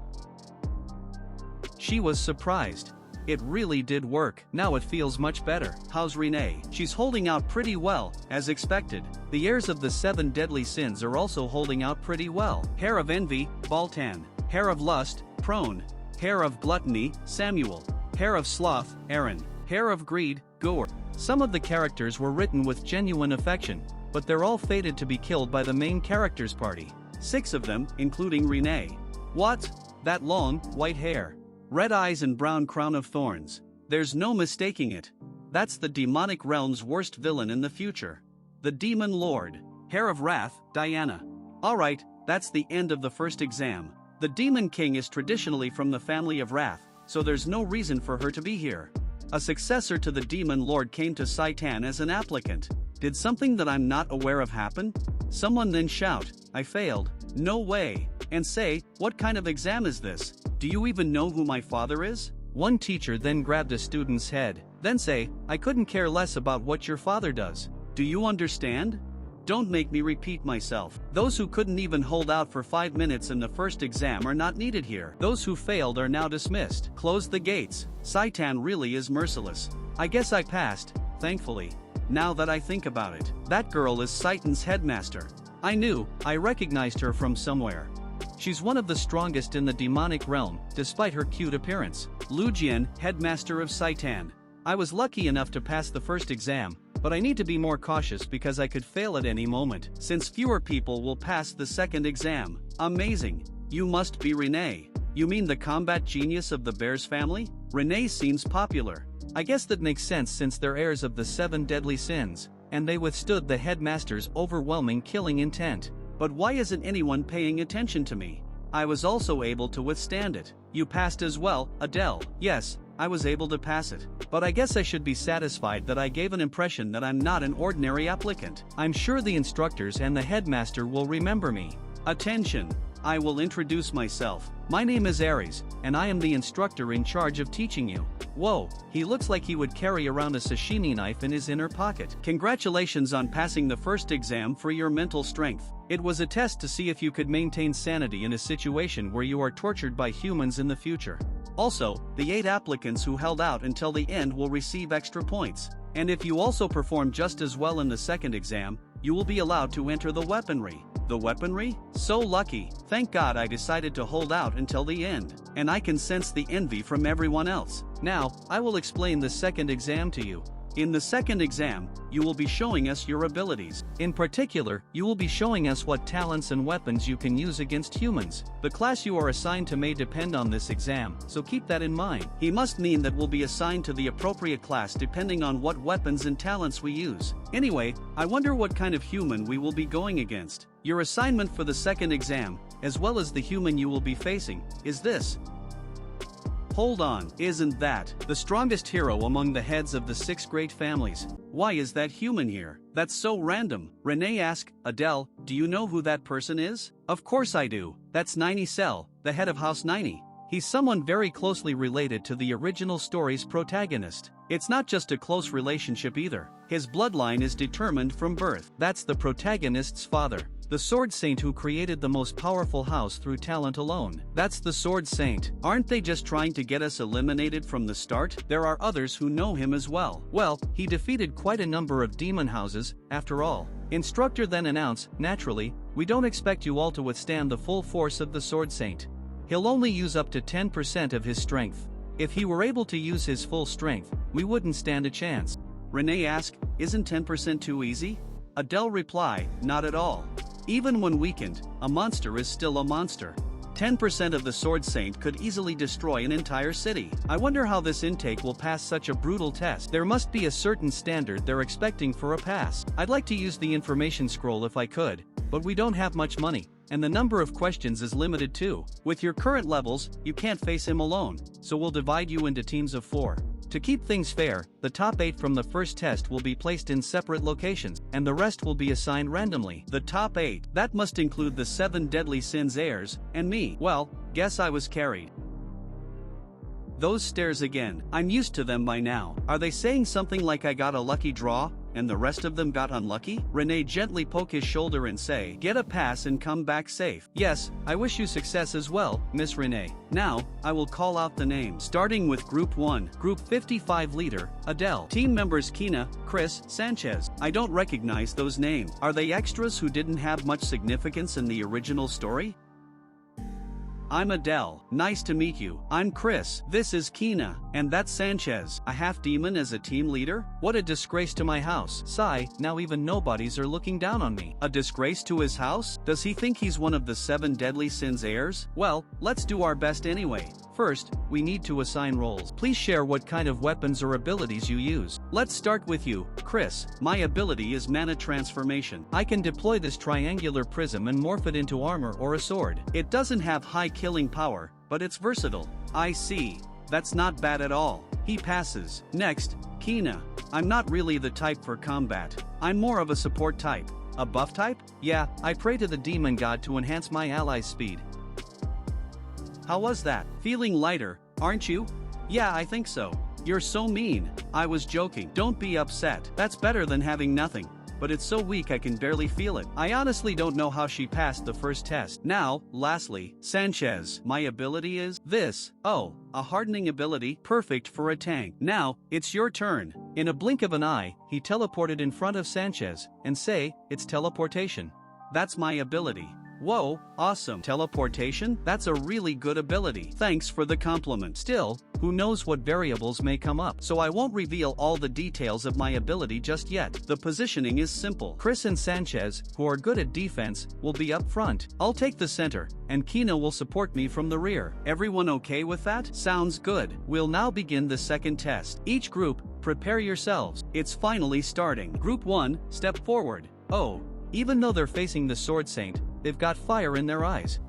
She was surprised. It really did work. Now it feels much better. How's Renee? She's holding out pretty well, as expected. The heirs of the 7 deadly sins are also holding out pretty well. Hair of envy, Baltan. Hair of lust, Prone. Hair of gluttony, Samuel. Hair of sloth, Aaron. Hair of greed, Gour. Some of the characters were written with genuine affection, but they're all fated to be killed by the main character's party. 6 of them, including Renee. What? That long, white hair. Red eyes and brown crown of thorns. There's no mistaking it. That's the demonic realm's worst villain in the future. The Demon Lord. Hair of wrath, Diana. Alright, that's the end of the first exam. The Demon King is traditionally from the family of Wrath, so there's no reason for her to be here. A successor to the Demon Lord came to Saitan as an applicant. Did something that I'm not aware of happen? Someone then shout, I failed. No way. And say, what kind of exam is this? Do you even know who my father is? One teacher then grabbed a student's head, then say, I couldn't care less about what your father does. Do you understand? Don't make me repeat myself. Those who couldn't even hold out for 5 minutes in the first exam are not needed here. Those who failed are now dismissed. Close the gates. Saitan really is merciless. I guess I passed, thankfully. now that I think about it. That girl is Saitan's headmaster. I recognized her from somewhere. She's one of the strongest in the demonic realm, despite her cute appearance. Lu Jian, headmaster of Saitan. I was lucky enough to pass the first exam, but I need to be more cautious because I could fail at any moment, since fewer people will pass the second exam. Amazing. You must be Renee. You mean the combat genius of the Bears family? Renee seems popular. I guess that makes sense since they're heirs of the 7 deadly sins, and they withstood the headmaster's overwhelming killing intent. But why isn't anyone paying attention to me? I was also able to withstand it. You passed as well, Adele. Yes, I was able to pass it. But I guess I should be satisfied that I gave an impression that I'm not an ordinary applicant. I'm sure the instructors and the headmaster will remember me. Attention! I will introduce myself. My name is Aries, and I am the instructor in charge of teaching you. Whoa, he looks like he would carry around a sashimi knife in his inner pocket. Congratulations on passing the first exam for your mental strength. It was a test to see if you could maintain sanity in a situation where you are tortured by humans in the future. Also, the 8 applicants who held out until the end will receive extra points. And if you also perform just as well in the second exam, you will be allowed to enter the weaponry. The weaponry? So lucky. Thank God I decided to hold out until the end. And I can sense the envy from everyone else. Now, I will explain the second exam to you. In the second exam, you will be showing us your abilities. In particular, you will be showing us what talents and weapons you can use against humans. The class you are assigned to may depend on this exam, so keep that in mind. He must mean that we'll be assigned to the appropriate class depending on what weapons and talents we use. Anyway, I wonder what kind of human we will be going against. Your assignment for the second exam, as well as the human you will be facing, is this. Hold on, isn't that the strongest hero among the heads of the 6 great families? Why is that human here? That's so random. Renee asked, Adele, do you know who that person is? Of course I do. That's 90 Cell, the head of House 90. He's someone very closely related to the original story's protagonist. It's not just a close relationship either. His bloodline is determined from birth. That's the protagonist's father, the Sword Saint who created the most powerful house through talent alone. That's the Sword Saint. Aren't they just trying to get us eliminated from the start? There are others who know him as well. Well, he defeated quite a number of demon houses, after all. Instructor then announced, naturally, we don't expect you all to withstand the full force of the Sword Saint. He'll only use up to 10% of his strength. If he were able to use his full strength, we wouldn't stand a chance. Renee asked, isn't 10% too easy? Adele replied, not at all. Even when weakened, a monster is still a monster. 10% of the Sword Saint could easily destroy an entire city. I wonder how this intake will pass such a brutal test. There must be a certain standard they're expecting for a pass. I'd like to use the information scroll if I could, but we don't have much money, and the number of questions is limited too. With your current levels, you can't face him alone, so we'll divide you into teams of 4. To keep things fair, the top 8 from the first test will be placed in separate locations, and the rest will be assigned randomly. The top 8, that must include the 7 deadly sins heirs, and me. Well, guess I was carried. Those stares again, I'm used to them by now. Are they saying something like I got a lucky draw, and the rest of them got unlucky? Renee gently poke his shoulder and say, get a pass and come back safe. Yes, I wish you success as well, Miss Renee. Now, I will call out the names. Starting with Group 1, Group 55 leader, Adele. Team members Kina, Chris, Sanchez. I don't recognize those names. Are they extras who didn't have much significance in the original story? I'm Adele. Nice to meet you. I'm Chris. This is Kina. And that's Sanchez. A half-demon as a team leader? What a disgrace to my house. Sigh, now even nobodies are looking down on me. A disgrace to his house? Does he think he's one of the 7 deadly sins heirs? Well, let's do our best anyway. First, we need to assign roles. Please share what kind of weapons or abilities you use. Let's start with you, Chris. My ability is mana transformation. I can deploy this triangular prism and morph it into armor or a sword. It doesn't have high killing power, but it's versatile. I see. That's not bad at all. He passes. Next, Kina. I'm not really the type for combat. I'm more of a support type. A buff type? Yeah, I pray to the demon god to enhance my allies' speed. How was that? Feeling lighter, aren't you? Yeah, I think so. You're so mean. I was joking. Don't be upset. That's better than having nothing. but it's so weak I can barely feel it. I honestly don't know how she passed the first test. Now, lastly, Sanchez. My ability is this. Oh, a hardening ability, perfect for a tank. Now, it's your turn. In a blink of an eye, he teleported in front of Sanchez, and say, it's teleportation. That's my ability. Whoa, awesome. Teleportation? That's a really good ability. Thanks for the compliment. Still, who knows what variables may come up, so I won't reveal all the details of my ability just yet. The positioning is simple. Chris and Sanchez, who are good at defense, will be up front. I'll take the center, and Kina will support me from the rear. Everyone okay with that? Sounds good. We'll now begin the second test. Each group, prepare yourselves. It's finally starting. Group 1, step forward. Oh, even though they're facing the Sword Saint, they've got fire in their eyes.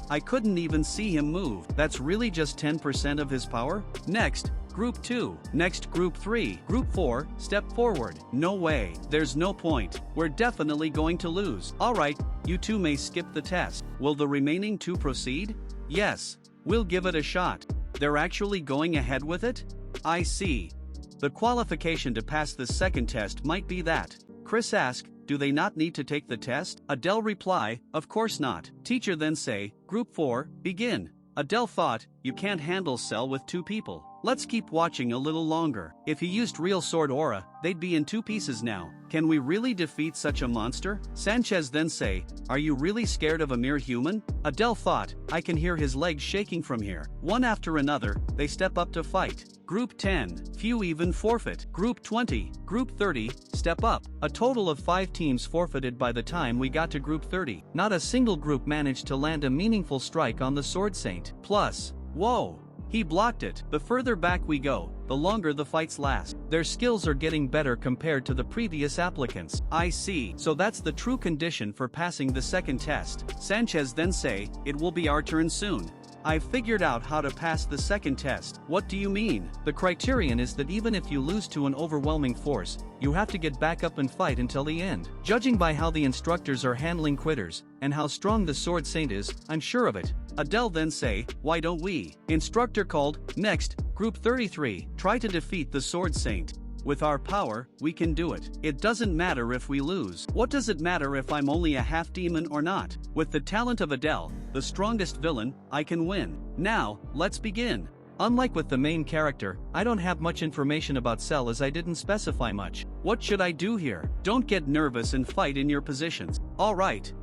I couldn't even see him move. That's really just 10% of his power? Next, Group 2. Next, Group 3. Group 4, step forward. No way. There's no point. We're definitely going to lose. Alright, you two may skip the test. Will the remaining two proceed? Yes. We'll give it a shot. They're actually going ahead with it? I see. The qualification to pass the second test might be that. Chris asked, do they not need to take the test? Adele reply, of course not. Teacher then say, Group 4, begin. Adele thought, you can't handle Cell with two people. Let's keep watching a little longer. If he used real sword aura, they'd be in two pieces now. Can we really defeat such a monster? Sanchez then say, are you really scared of a mere human? Adele thought, I can hear his legs shaking from here. One after another, they step up to fight. Group 10, few even forfeit. Group 20, Group 30, step up. A total of 5 teams forfeited by the time we got to Group 30. Not a single group managed to land a meaningful strike on the Sword Saint. Plus, whoa! He blocked it. The further back we go, the longer the fights last. Their skills are getting better compared to the previous applicants. I see. So that's the true condition for passing the second test. Sanchez then say, it will be our turn soon. I've figured out how to pass the second test. What do you mean? The criterion is that even if you lose to an overwhelming force, you have to get back up and fight until the end. Judging by how the instructors are handling quitters, and how strong the Sword Saint is, I'm sure of it. Adele then say, why don't we? Instructor called, next, Group 33, try to defeat the Sword Saint. With our power, we can do it. It doesn't matter if we lose. What does it matter if I'm only a half-demon or not? With the talent of Adele, the strongest villain, I can win. Now, let's begin. Unlike with the main character, I don't have much information about Cell as I didn't specify much. What should I do here? Don't get nervous and fight in your positions. Alright.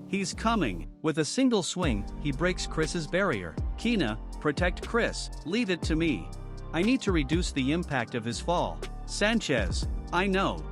He's coming. With a single swing, he breaks Chris's barrier. Kina, protect Chris. Leave it to me. I need to reduce the impact of his fall. Sanchez, I know.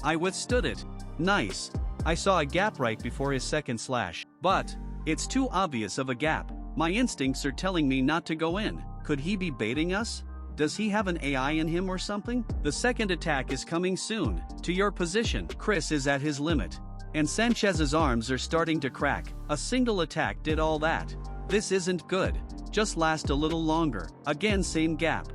I withstood it. Nice. I saw a gap right before his second slash. But, it's too obvious of a gap. My instincts are telling me not to go in. Could he be baiting us? Does he have an AI in him or something? The second attack is coming soon. To your position. Chris is at his limit. And Sanchez's arms are starting to crack. A single attack did all that. This isn't good. Just last a little longer. Again, same gap.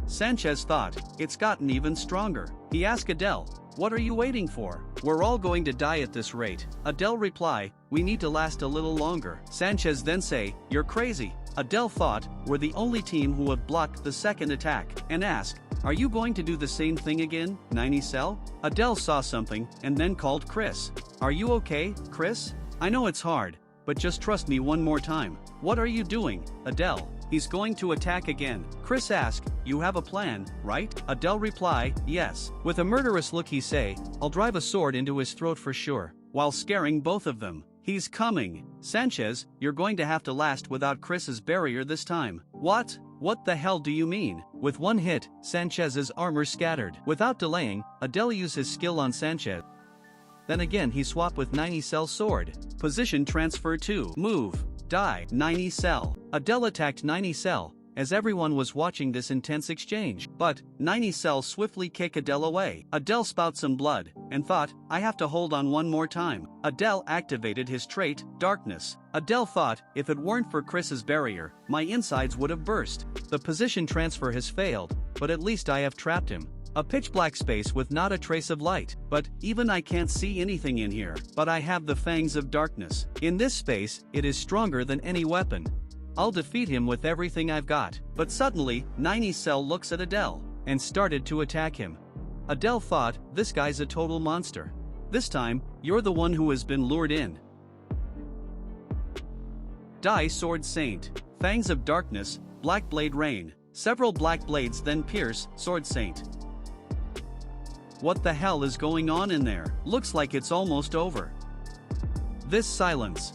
Sanchez thought, it's gotten even stronger. He asked Adele, what are you waiting for? We're all going to die at this rate. Adele reply, we need to last a little longer. Sanchez then say, you're crazy. Adele thought, we're the only team who have blocked the second attack, and asked, are you going to do the same thing again, 90 Cell? Adele saw something, and then called Chris. Are you okay, Chris? I know it's hard, but just trust me one more time. What are you doing, Adele? He's going to attack again. Chris asked, you have a plan, right? Adele reply, yes. With a murderous look he say, I'll drive a sword into his throat for sure, while scaring both of them. He's coming. Sanchez, you're going to have to last without Chris's barrier this time. What? What the hell do you mean? With one hit, Sanchez's armor scattered. Without delaying, Adele used his skill on Sanchez. Then again he swapped with 90 Cell sword. Position transfer 2. Move. Die. 90 Cell. Adele attacked 90 Cell, as everyone was watching this intense exchange. But, 90 Cell swiftly kicked Adele away. Adele spouted some blood, and thought, I have to hold on one more time. Adele activated his trait, Darkness. Adele thought, if it weren't for Chris's barrier, my insides would have burst. The position transfer has failed, but at least I have trapped him. A pitch-black space with not a trace of light, but even I can't see anything in here. But I have the fangs of darkness. In this space, it is stronger than any weapon. I'll defeat him with everything I've got. But suddenly, Nini Cell looks at Adele and started to attack him. Adele thought, this guy's a total monster. This time, you're the one who has been lured in. Die Sword Saint. Fangs of Darkness, Black Blade Rain. Several black blades then pierce Sword Saint. What the hell is going on in there? Looks like it's almost over. This silence.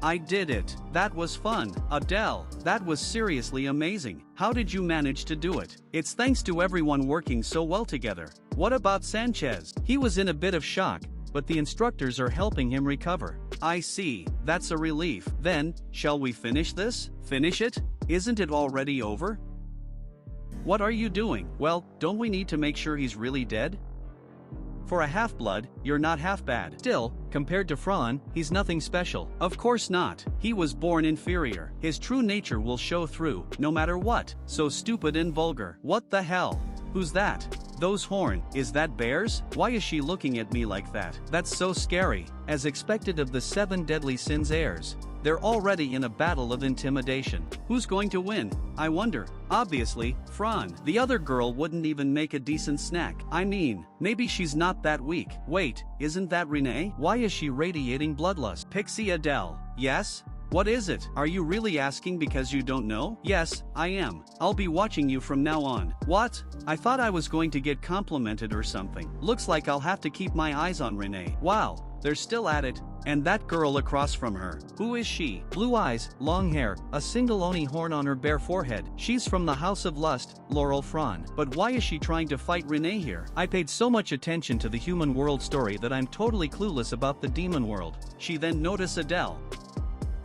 I did it. That was fun. Adele, that was seriously amazing. How did you manage to do it? It's thanks to everyone working so well together. What about Sanchez? He was in a bit of shock, but the instructors are helping him recover. I see, that's a relief. Then, shall we finish this? Finish it? Isn't it already over? What are you doing? Well, don't we need to make sure he's really dead? For a half-blood, you're not half bad. Still, compared to Fran, he's nothing special. Of course not. He was born inferior. His true nature will show through, no matter what. So stupid and vulgar. What the hell? Who's that? Those horn, is that bears? Why is she looking at me like that? That's so scary. As expected of the 7 deadly sins heirs, they're already in a battle of intimidation. Who's going to win? I wonder. Obviously, Fran. The other girl wouldn't even make a decent snack. I mean, maybe she's not that weak. Wait, isn't that Renee? Why is she radiating bloodlust? Pixie Adele. Yes? What is it? Are you really asking because you don't know? Yes, I am. I'll be watching you from now on. What? I thought I was going to get complimented or something. Looks like I'll have to keep my eyes on Renee. Wow, they're still at it. And that girl across from her. Who is she? Blue eyes, long hair, a single oni horn on her bare forehead. She's from the House of Lust, Laurel Fran. But why is she trying to fight Renee here? I paid so much attention to the human world story that I'm totally clueless about the demon world. She then noticed Adele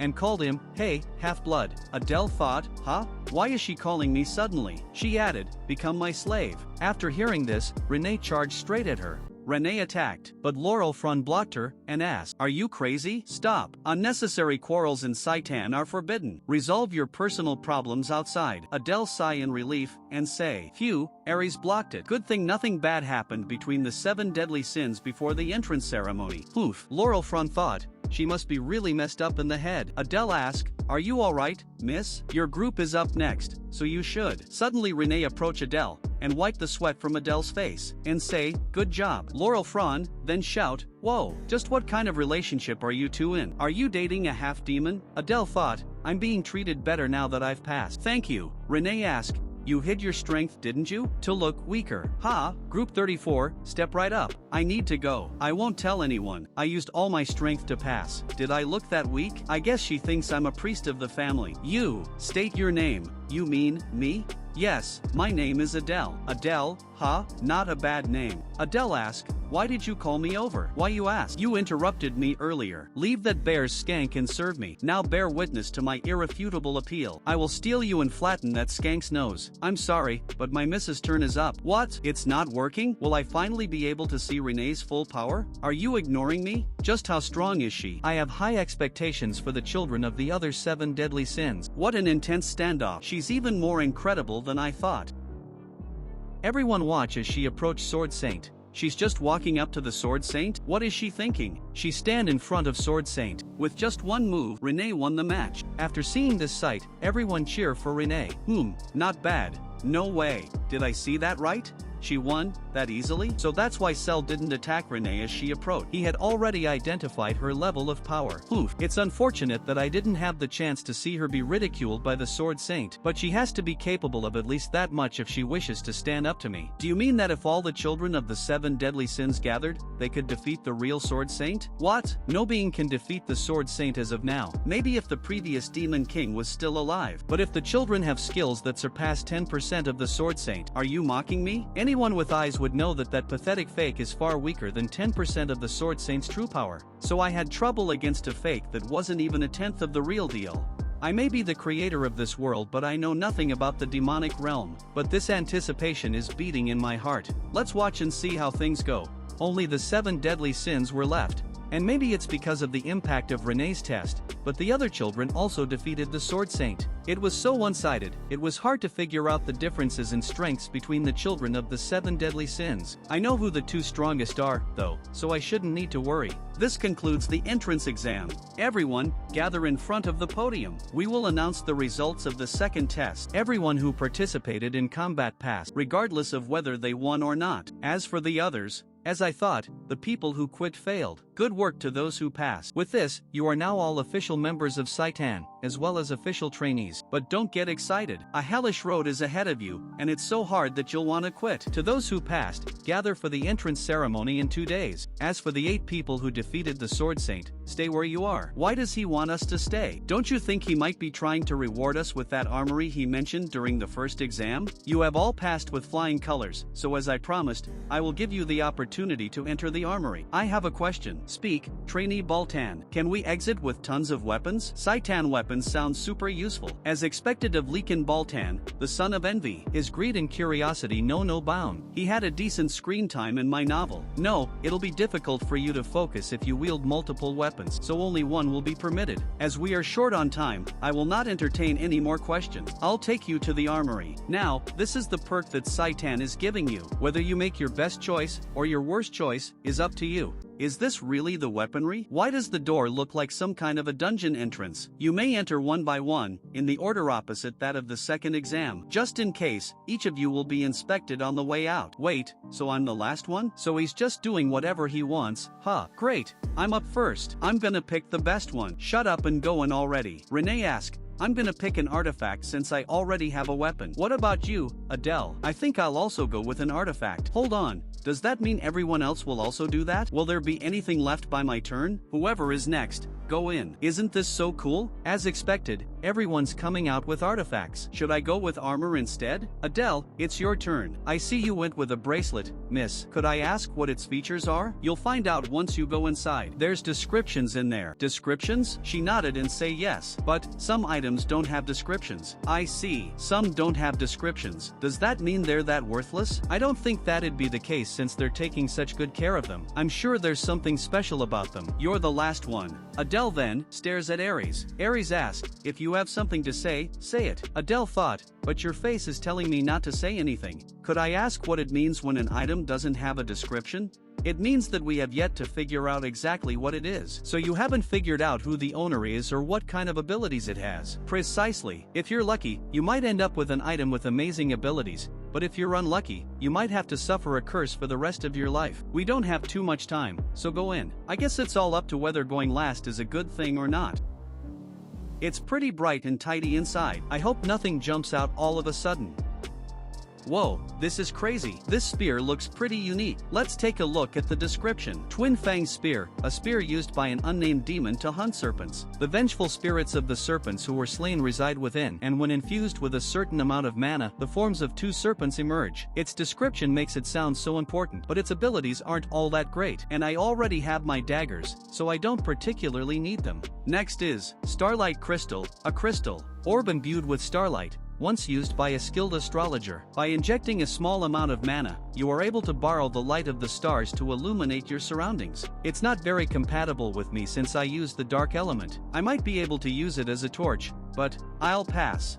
and called him, hey, half-blood. Adele thought, huh? Why is she calling me suddenly? She added, become my slave. After hearing this, Renee charged straight at her. Renee attacked, but Laurel Fran blocked her and asked, are you crazy? Stop. Unnecessary quarrels in Saitan are forbidden. Resolve your personal problems outside. Adele sigh in relief and say, phew, Ares blocked it. Good thing nothing bad happened between the 7 deadly sins before the entrance ceremony. Oof. Laurel Fran thought, she must be really messed up in the head. Adele asked, are you alright, miss? Your group is up next, so you should. Suddenly Renee approached Adele and wipe the sweat from Adele's face and say, good job. Laurel Fran then shout, whoa, just what kind of relationship are you two in? Are you dating a half-demon? Adele thought, I'm being treated better now that I've passed. Thank you. Renee asked, you hid your strength, didn't you? To look weaker. Ha, group 34, step right up. I need to go. I won't tell anyone. I used all my strength to pass. Did I look that weak? I guess she thinks I'm a priest of the family. You, state your name. You mean, me? Yes, my name is Adele. Adele, huh? Not a bad name. Adele asked, why did you call me over? Why you ask? You interrupted me earlier. Leave that bear's skank and serve me. Now bear witness to my irrefutable appeal. I will steal you and flatten that skank's nose. I'm sorry, but my missus' turn is up. What? It's not working? Will I finally be able to see Renee's full power? Are you ignoring me? Just how strong is she? I have high expectations for the children of the other 7 deadly sins. What an intense standoff. She's even more incredible than I thought. Everyone watch as she approached Sword Saint. She's just walking up to the Sword Saint? What is she thinking? She stand in front of Sword Saint. With just one move, Renee won the match. After seeing this sight, everyone cheer for Renee. Not bad. No way. Did I see that right? She won that easily? So that's why Cell didn't attack Renee as she approached. He had already identified her level of power. Oof. It's unfortunate that I didn't have the chance to see her be ridiculed by the Sword Saint, but she has to be capable of at least that much if she wishes to stand up to me. Do you mean that if all the children of the 7 deadly sins gathered, they could defeat the real Sword Saint? What? No being can defeat the Sword Saint as of now. Maybe if the previous Demon King was still alive. But if the children have skills that surpass 10% of the Sword Saint, are you mocking me? Anyone with eyes would know that that pathetic fake is far weaker than 10% of the Sword Saint's true power. So I had trouble against a fake that wasn't even a tenth of the real deal. I may be the creator of this world, but I know nothing about the demonic realm. But this anticipation is beating in my heart. Let's watch and see how things go. Only the 7 deadly sins were left. And maybe it's because of the impact of Renee's test, but the other children also defeated the Sword Saint. It was so one-sided, it was hard to figure out the differences in strengths between the children of the 7 deadly sins. I know who the 2 strongest are, though, so I shouldn't need to worry. This concludes the entrance exam. Everyone, gather in front of the podium. We will announce the results of the second test. Everyone who participated in combat passed, regardless of whether they won or not. As for the others, as I thought, the people who quit failed. Good work to those who passed. With this, you are now all official members of Saitan, as well as official trainees. But don't get excited. A hellish road is ahead of you, and it's so hard that you'll want to quit. To those who passed, gather for the entrance ceremony in 2 days. As for the 8 people who defeated the Sword Saint, stay where you are. Why does he want us to stay? Don't you think he might be trying to reward us with that armory he mentioned during the first exam? You have all passed with flying colors, so as I promised, I will give you the opportunity to enter the armory. I have a question. Speak, trainee Baltan. Can we exit with tons of weapons? Saitan weapons sound super useful. As expected of Leakin Baltan, the son of envy, his greed and curiosity know no bound. He had a decent screen time in my novel. No, it'll be difficult for you to focus if you wield multiple weapons, so only one will be permitted. As we are short on time, I will not entertain any more questions. I'll take you to the armory. Now, this is the perk that Saitan is giving you. Whether you make your best choice or your worst choice is up to you. Is this really the weaponry? Why does the door look like some kind of a dungeon entrance? You may enter one by one, in the order opposite that of the second exam. Just in case, each of you will be inspected on the way out. Wait, so I'm the last one? So he's just doing whatever he wants, huh? Great, I'm up first. I'm gonna pick the best one. Shut up and go in already. Renee asked. I'm gonna pick an artifact since I already have a weapon. What about you, Adele? I think I'll also go with an artifact. Hold on, does that mean everyone else will also do that? Will there be anything left by my turn? Whoever is next, go in. Isn't this so cool? As expected, everyone's coming out with artifacts. Should I go with armor instead? Adele, it's your turn. I see you went with a bracelet, miss. Could I ask what its features are? You'll find out once you go inside. There's descriptions in there. Descriptions? She nodded and say yes. But some items don't have descriptions. I see. Some don't have descriptions. Does that mean they're that worthless? I don't think that'd be the case since they're taking such good care of them. I'm sure there's something special about them. You're the last one. Adele then stares at Aries. Aries asked, if you have something to say it. Adele thought, but your face is telling me not to say anything. Could I ask what it means when an item doesn't have a description? It means that we have yet to figure out exactly what it is. So you haven't figured out who the owner is or what kind of abilities it has. Precisely. If you're lucky, you might end up with an item with amazing abilities, but if you're unlucky, you might have to suffer a curse for the rest of your life. We don't have too much time, so go in. I guess it's all up to whether going last is a good thing or not. It's pretty bright and tidy inside. I hope nothing jumps out all of a sudden. Whoa, this is crazy. This spear looks pretty unique. Let's take a look at the description. Twin Fang Spear, a spear used by an unnamed demon to hunt serpents. The vengeful spirits of the serpents who were slain reside within, and when infused with a certain amount of mana, the forms of 2 serpents emerge. Its description makes it sound so important, but its abilities aren't all that great, and I already have my daggers, so I don't particularly need them. Next is Starlight Crystal, a crystal orb imbued with starlight, once used by a skilled astrologer. By injecting a small amount of mana, you are able to borrow the light of the stars to illuminate your surroundings. It's not very compatible with me since I use the dark element. I might be able to use it as a torch, but I'll pass.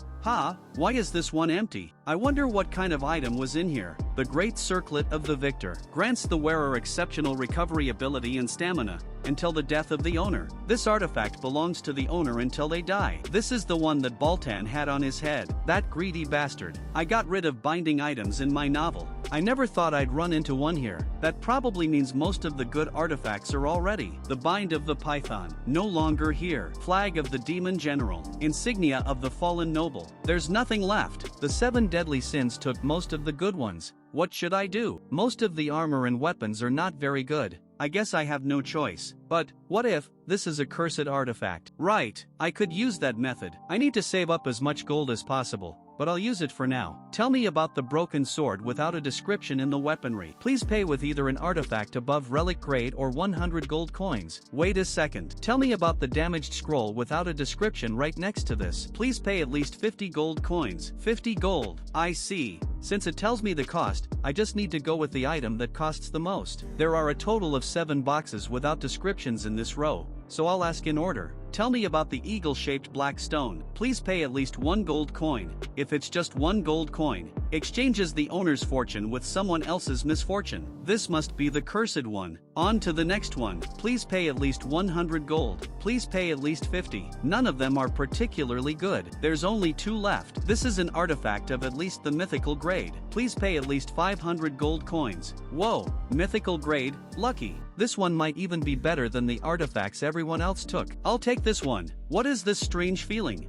Why is this one empty? I wonder what kind of item was in here. The Great Circlet of the Victor grants the wearer exceptional recovery ability and stamina until the death of the owner. This artifact belongs to the owner until they die. This is the one that Baltan had on his head. That greedy bastard. I got rid of binding items in my novel. I never thought I'd run into one here. That probably means most of the good artifacts are already. The Bind of the Python, no longer here. Flag of the Demon General. Insignia of the Fallen Noble. There's nothing left. The 7 deadly sins took most of the good ones. What should I do? Most of the armor and weapons are not very good. I guess I have no choice. But what if this is a cursed artifact? Right, I could use that method. I need to save up as much gold as possible, but I'll use it for now. Tell me about the broken sword without a description in the weaponry. Please pay with either an artifact above relic grade or 100 gold coins. Wait a second. Tell me about the damaged scroll without a description right next to this. Please pay at least 50 gold coins. 50 gold. I see. Since it tells me the cost, I just need to go with the item that costs the most. There are a total of 7 boxes without descriptions in this row, so I'll ask in order. Tell me about the eagle-shaped black stone. Please pay at least 1 gold coin. If it's just 1 gold coin, exchanges the owner's fortune with someone else's misfortune. This must be the cursed one. On to the next one. Please pay at least 100 gold. Please pay at least 50. None of them are particularly good. There's only 2 left. This is an artifact of at least the mythical grade. Please pay at least 500 gold coins. Whoa, mythical grade, lucky. This one might even be better than the artifacts everyone else took. I'll take this one. What is this strange feeling?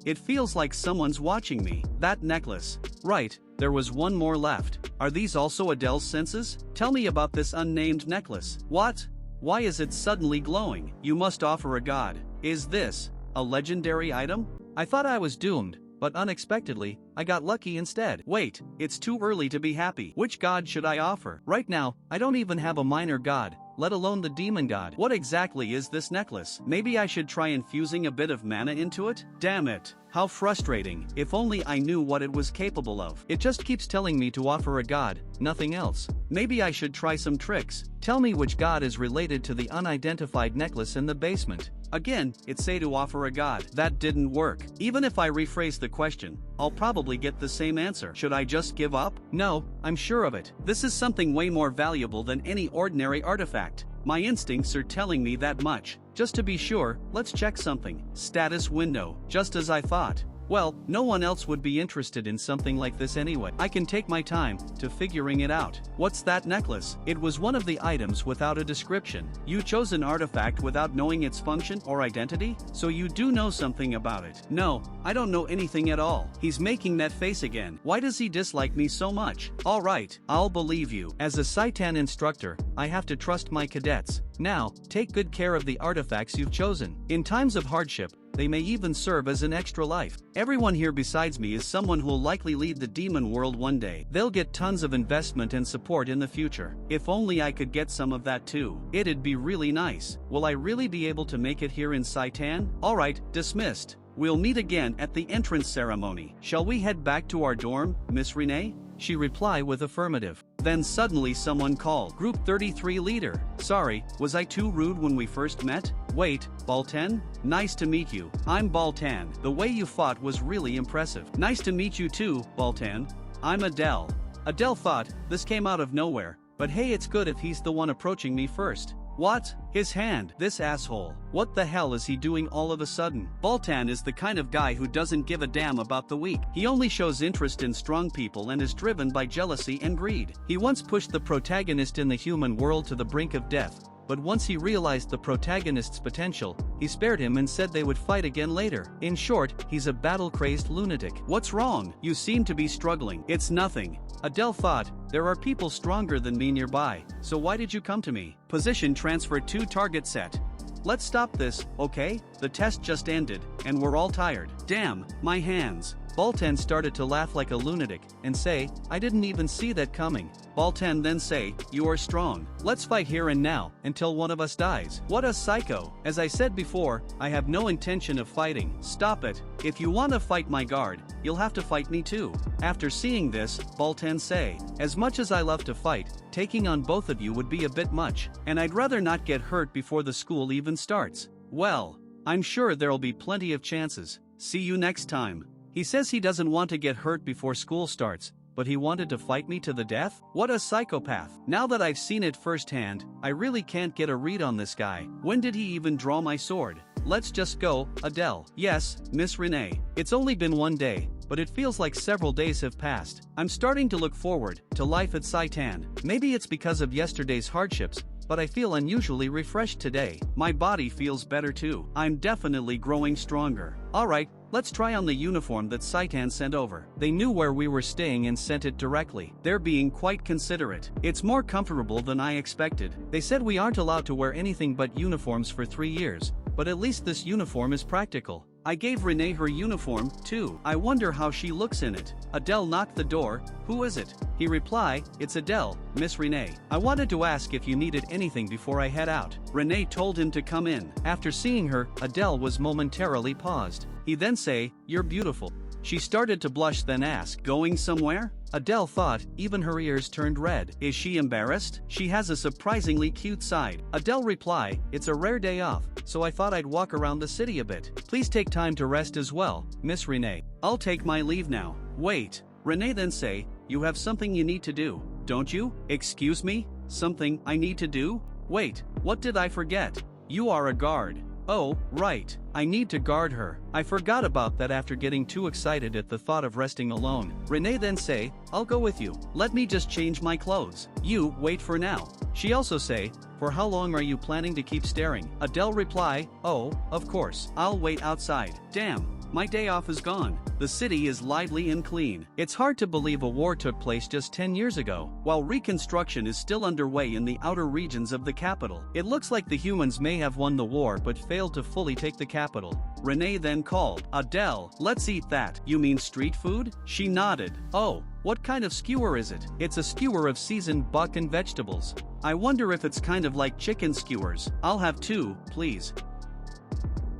It feels like someone's watching me. That necklace. Right, there was one more left. Are these also Adele's senses? Tell me about this unnamed necklace. What? Why is it suddenly glowing? You must offer a god. Is this a legendary item? I thought I was doomed, but unexpectedly, I got lucky instead. Wait, it's too early to be happy. Which god should I offer? Right now, I don't even have a minor god, let alone the demon god. What exactly is this necklace? Maybe I should try infusing a bit of mana into it? Damn it. How frustrating. If only I knew what it was capable of. It just keeps telling me to offer a god, nothing else. Maybe I should try some tricks. Tell me which god is related to the unidentified necklace in the basement. Again, it say to offer a god. That didn't work. Even if I rephrase the question, I'll probably get the same answer. Should I just give up? No, I'm sure of it. This is something way more valuable than any ordinary artifact. My instincts are telling me that much. Just to be sure, let's check something. Status window. Just as I thought. Well, no one else would be interested in something like this anyway. I can take my time to figuring it out. What's that necklace? It was one of the items without a description. You chose an artifact without knowing its function or identity? So you do know something about it. No, I don't know anything at all. He's making that face again. Why does he dislike me so much? Alright, I'll believe you. As a Saitan instructor, I have to trust my cadets. Now, take good care of the artifacts you've chosen. In times of hardship, they may even serve as an extra life. Everyone here besides me is someone who'll likely lead the demon world one day. They'll get tons of investment and support in the future. If only I could get some of that too. It'd be really nice. Will I really be able to make it here in Saitan? Alright, dismissed. We'll meet again at the entrance ceremony. Shall we head back to our dorm, Miss Renee? She replied with affirmative. Then suddenly someone called. Group 33 leader. Sorry, was I too rude when we first met? Wait, Baltan? Nice to meet you. I'm Baltan. The way you fought was really impressive. Nice to meet you too, Baltan. I'm Adele. Adele thought, this came out of nowhere, but hey, it's good if he's the one approaching me first. What? His hand. This asshole. What the hell is he doing all of a sudden? Baltan is the kind of guy who doesn't give a damn about the weak. He only shows interest in strong people and is driven by jealousy and greed. He once pushed the protagonist in the human world to the brink of death, but once he realized the protagonist's potential, he spared him and said they would fight again later. In short, he's a battle-crazed lunatic. What's wrong? You seem to be struggling. It's nothing. Adele thought, there are people stronger than me nearby, so why did you come to me? Position transfer to target set. Let's stop this, okay? The test just ended, and we're all tired. Damn, my hands. Baltan started to laugh like a lunatic and say, I didn't even see that coming. Baltan then say, you are strong. Let's fight here and now, until one of us dies. What a psycho. As I said before, I have no intention of fighting. Stop it. If you want to fight my guard, you'll have to fight me too. After seeing this, Baltan say, as much as I love to fight, taking on both of you would be a bit much, and I'd rather not get hurt before the school even starts. Well, I'm sure there'll be plenty of chances. See you next time. He says he doesn't want to get hurt before school starts, but he wanted to fight me to the death? What a psychopath. Now that I've seen it firsthand, I really can't get a read on this guy. When did he even draw my sword? Let's just go, Adele. Yes, Miss Renee. It's only been one day, but it feels like several days have passed. I'm starting to look forward to life at Saitan. Maybe it's because of yesterday's hardships, but I feel unusually refreshed today. My body feels better too. I'm definitely growing stronger. Alright, let's try on the uniform that Saitan sent over. They knew where we were staying and sent it directly. They're being quite considerate. It's more comfortable than I expected. They said we aren't allowed to wear anything but uniforms for 3 years, but at least this uniform is practical. I gave Renee her uniform, too. I wonder how she looks in it. Adele knocked the door. Who is it? He replied, it's Adele, Miss Renee. I wanted to ask if you needed anything before I head out. Renee told him to come in. After seeing her, Adele was momentarily paused. He then say, "You're beautiful." She started to blush then ask, "Going somewhere?" Adele thought, even her ears turned red. Is she embarrassed? She has a surprisingly cute side. Adele reply, "It's a rare day off, so I thought I'd walk around the city a bit. Please take time to rest as well, Miss Renee. I'll take my leave now." Wait. Renee then say, "You have something you need to do, don't you?" "Excuse me? Something I need to do? Wait, what did I forget? You are a guard." "Oh, right. I need to guard her. I forgot about that after getting too excited at the thought of resting alone." Renee then say, "I'll go with you. Let me just change my clothes. You wait for now." She also say, "For how long are you planning to keep staring?" Adele reply, "Oh, of course. I'll wait outside." Damn. My day off is gone. The city is lively and clean. It's hard to believe a war took place just 10 years ago. While reconstruction is still underway in the outer regions of the capital, it looks like the humans may have won the war but failed to fully take the capital. Renee then called, "Adele, let's eat that." "You mean street food?" She nodded. "Oh, what kind of skewer is it?" "It's a skewer of seasoned buck and vegetables. I wonder if it's kind of like chicken skewers." "I'll have 2, please.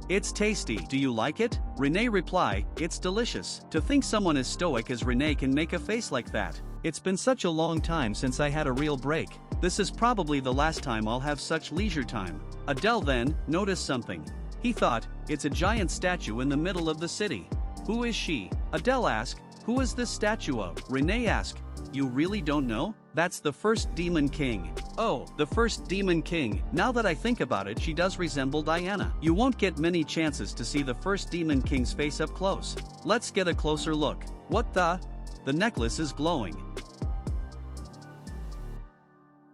It's tasty. Do you like it?" Renee reply, "It's delicious." To think someone as stoic as Renee can make a face like that. It's been such a long time since I had a real break. This is probably the last time I'll have such leisure time. Adele then noticed something. He thought, it's a giant statue in the middle of the city. Who is she? Adele asked, "Who is this statue of?" Renee asked, "You really don't know? That's the first Demon King." "Oh, the first Demon King. Now that I think about it, she does resemble Diana. You won't get many chances to see the first Demon King's face up close. Let's get a closer look." "What the?" The necklace is glowing.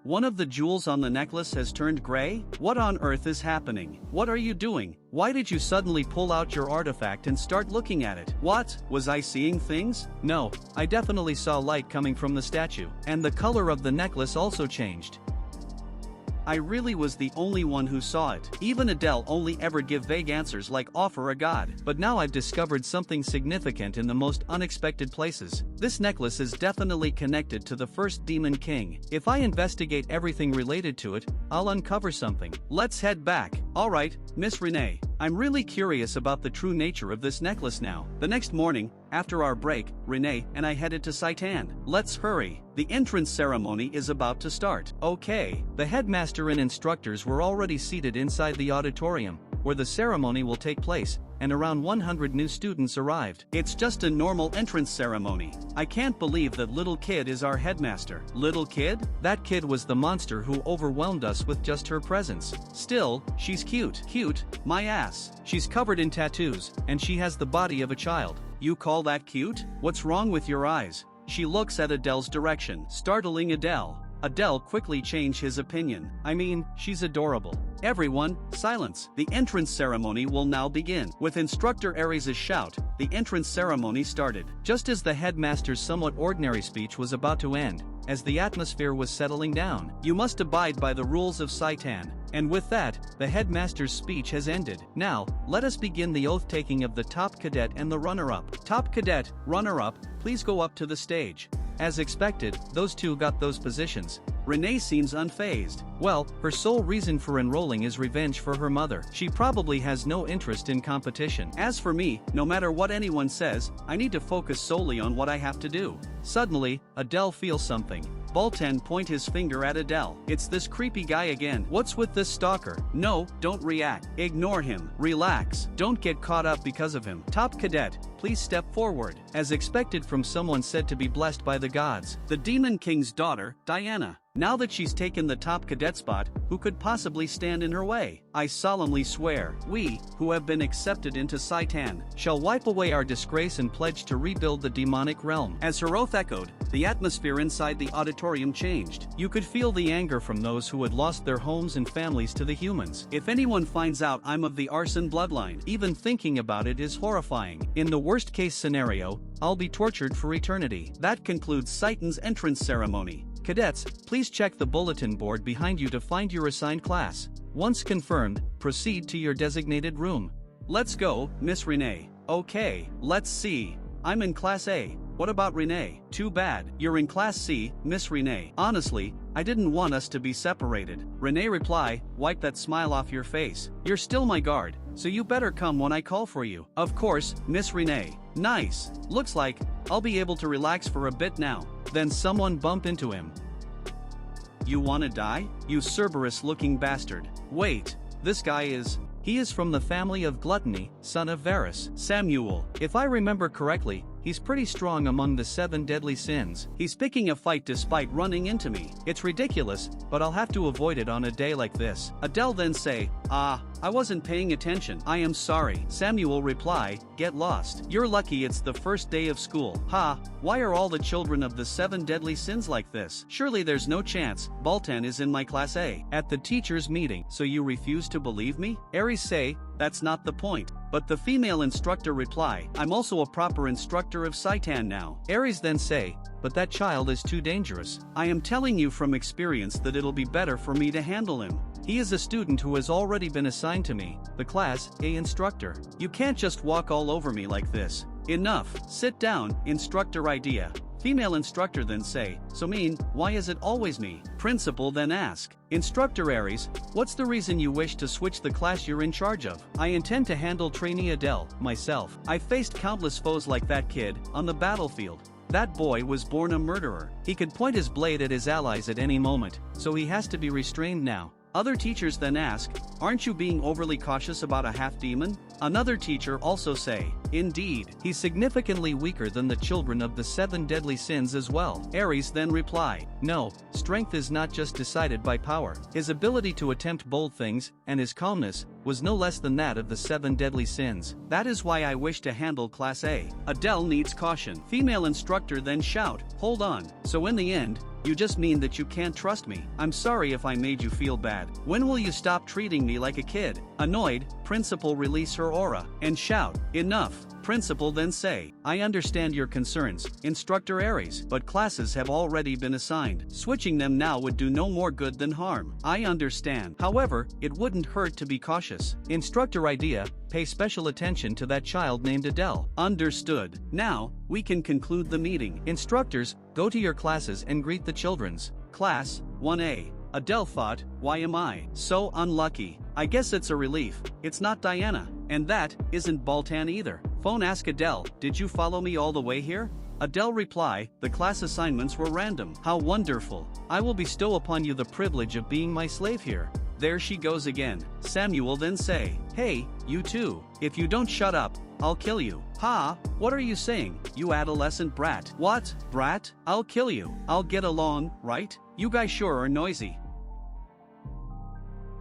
One of the jewels on the necklace has turned gray? What on earth is happening? What are you doing? Why did you suddenly pull out your artifact and start looking at it? What? Was I seeing things? No, I definitely saw light coming from the statue, and the color of the necklace also changed. I really was the only one who saw it. Even Adele only ever give vague answers like offer a god. But now I've discovered something significant in the most unexpected places. This necklace is definitely connected to the first Demon King. If I investigate everything related to it, I'll uncover something. Let's head back. Alright, Miss Renee. I'm really curious about the true nature of this necklace now. The next morning, after our break, Renee and I headed to Saitan. Let's hurry. The entrance ceremony is about to start. Okay. The headmaster and instructors were already seated inside the auditorium, where the ceremony will take place, and around 100 new students arrived. It's just a normal entrance ceremony. I can't believe that little kid is our headmaster. Little kid? That kid was the monster who overwhelmed us with just her presence. Still, she's cute. Cute? My ass. She's covered in tattoos, and she has the body of a child. You call that cute? What's wrong with your eyes? She looks at Adele's direction, startling Adele. Adele quickly changed his opinion. I mean, she's adorable. Everyone, silence. The entrance ceremony will now begin. With instructor Aries' shout, the entrance ceremony started. Just as the headmaster's somewhat ordinary speech was about to end, as the atmosphere was settling down, "You must abide by the rules of Saitan." And with that, the headmaster's speech has ended. Now, let us begin the oath-taking of the top cadet and the runner-up. Top cadet, runner-up, please go up to the stage. As expected, those two got those positions. Renee seems unfazed. Well, her sole reason for enrolling is revenge for her mother. She probably has no interest in competition. As for me, no matter what anyone says, I need to focus solely on what I have to do. Suddenly, Adele feels something. Bolton point his finger at Adele. It's this creepy guy again. What's with this stalker? No, don't react. Ignore him. Relax. Don't get caught up because of him. Top cadet, please step forward. As expected from someone said to be blessed by the gods. The Demon King's daughter, Diana. Now that she's taken the top cadet spot, who could possibly stand in her way? I solemnly swear, we, who have been accepted into Saitan, shall wipe away our disgrace and pledge to rebuild the demonic realm. As her oath echoed, the atmosphere inside the auditorium changed. You could feel the anger from those who had lost their homes and families to the humans. If anyone finds out I'm of the arson bloodline, even thinking about it is horrifying. In the worst case scenario, I'll be tortured for eternity. That concludes Satan's entrance ceremony. Cadets, please check the bulletin board behind you to find your assigned class. Once confirmed, proceed to your designated room. Let's go, Miss Renee. Okay, let's see. I'm in Class A. What about Renee? Too bad, you're in Class C, Miss Renee. Honestly, I didn't want us to be separated. Renee reply, wipe that smile off your face. You're still my guard. so you better come when I call for you. Of course, Miss Renee. Nice. Looks like I'll be able to relax for a bit now. Then someone bumped into him. You wanna die? You Cerberus-looking bastard. Wait, this guy is... He is from the family of Gluttony, son of Varus. Samuel. If I remember correctly, he's pretty strong among the 7 deadly sins. He's picking a fight despite running into me. It's ridiculous, but I'll have to avoid it on a day like this. Adele then say, I wasn't paying attention. I am sorry. Samuel reply, get lost. You're lucky it's the first day of school. Why are all the children of the 7 deadly sins like this? Surely there's no chance. Baltan is in my class A. At the teacher's meeting. So you refuse to believe me? Aries say, that's not the point. But the female instructor reply, I'm also a proper instructor of Saitan now. Aries then say, but that child is too dangerous. I am telling you from experience that it'll be better for me to handle him. He is a student who has already been assigned to me, the Class A instructor. You can't just walk all over me like this. Enough. Sit down, instructor idea. Female instructor then say, so mean, why is it always me? Principal then ask, Instructor Aries, what's the reason you wish to switch the class you're in charge of? I intend to handle trainee Adele, myself. I faced countless foes like that kid, on the battlefield. That boy was born a murderer. He could point his blade at his allies at any moment, so he has to be restrained now. Other teachers then ask, aren't you being overly cautious about a half-demon? Another teacher also say, indeed, he's significantly weaker than the children of the 7 deadly sins as well. Aries then reply, no, strength is not just decided by power. His ability to attempt bold things, and his calmness, was no less than that of the 7 deadly sins. That is why I wish to handle Class A. Adele needs caution. Female instructor then shout, hold on, so in the end, you just mean that you can't trust me. I'm sorry if I made you feel bad. When will you stop treating me like a kid? Annoyed, principal release her aura and shout, enough. Principal then say, I understand your concerns, Instructor Aries, but classes have already been assigned. Switching them now would do no more good than harm. I understand. However, it wouldn't hurt to be cautious. Instructor idea, pay special attention to that child named Adele. Understood. Now, we can conclude the meeting. Instructors, go to your classes and greet the children's. Class 1A. Adele thought, why am I so unlucky? I guess it's a relief. It's not Diana. And that isn't Baltan either. Phone ask Adele, did you follow me all the way here? Adele reply, the class assignments were random. How wonderful. I will bestow upon you the privilege of being my slave here. There she goes again. Samuel then say, hey, you two. If you don't shut up, I'll kill you. What are you saying, you adolescent brat? What, brat? I'll kill you. I'll get along, right? You guys sure are noisy.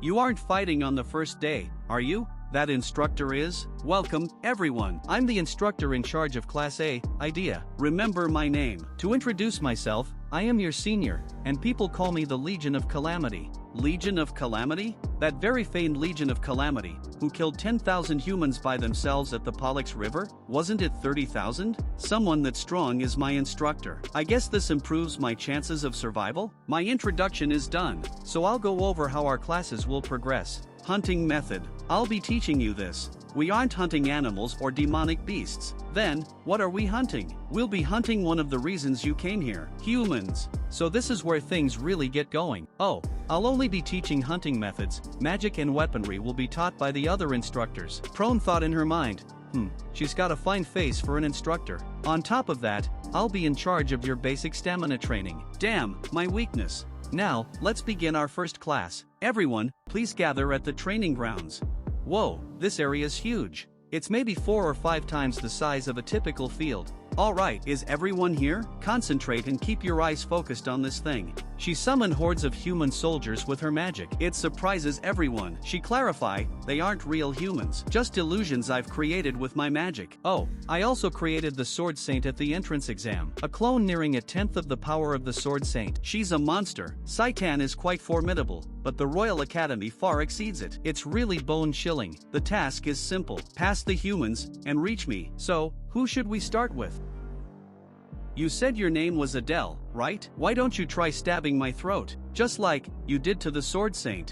You aren't fighting on the first day, are you? That instructor is? Welcome, everyone. I'm the instructor in charge of Class A, idea. Remember my name. To introduce myself, I am your senior, and people call me the Legion of Calamity. Legion of Calamity? That very famed Legion of Calamity, who killed 10,000 humans by themselves at the Pollux River? Wasn't it 30,000? Someone that strong is my instructor. I guess this improves my chances of survival? My introduction is done, so I'll go over how our classes will progress. Hunting method. I'll be teaching you this. We aren't hunting animals or demonic beasts. Then, what are we hunting? We'll be hunting one of the reasons you came here, humans. So this is where things really get going. Oh, I'll only be teaching hunting methods. Magic and weaponry will be taught by the other instructors. Prone thought in her mind, she's got a fine face for an instructor. On top of that, I'll be in charge of your basic stamina training. Damn, my weakness. Now, let's begin our first class. Everyone, please gather at the training grounds. Whoa, this area is huge. It's maybe 4 or 5 times the size of a typical field. Alright, is everyone here? Concentrate and keep your eyes focused on this thing. She summoned hordes of human soldiers with her magic. It surprises everyone. She clarified, they aren't real humans, just illusions I've created with my magic. Oh, I also created the Sword Saint at the entrance exam. A clone nearing 1/10 of the power of the Sword Saint. She's a monster. Saitan is quite formidable, but the Royal Academy far exceeds it. It's really bone-chilling. The task is simple. Pass the humans, and reach me. So, who should we start with? You said your name was Adele, right? Why don't you try stabbing my throat, just like you did to the Sword Saint?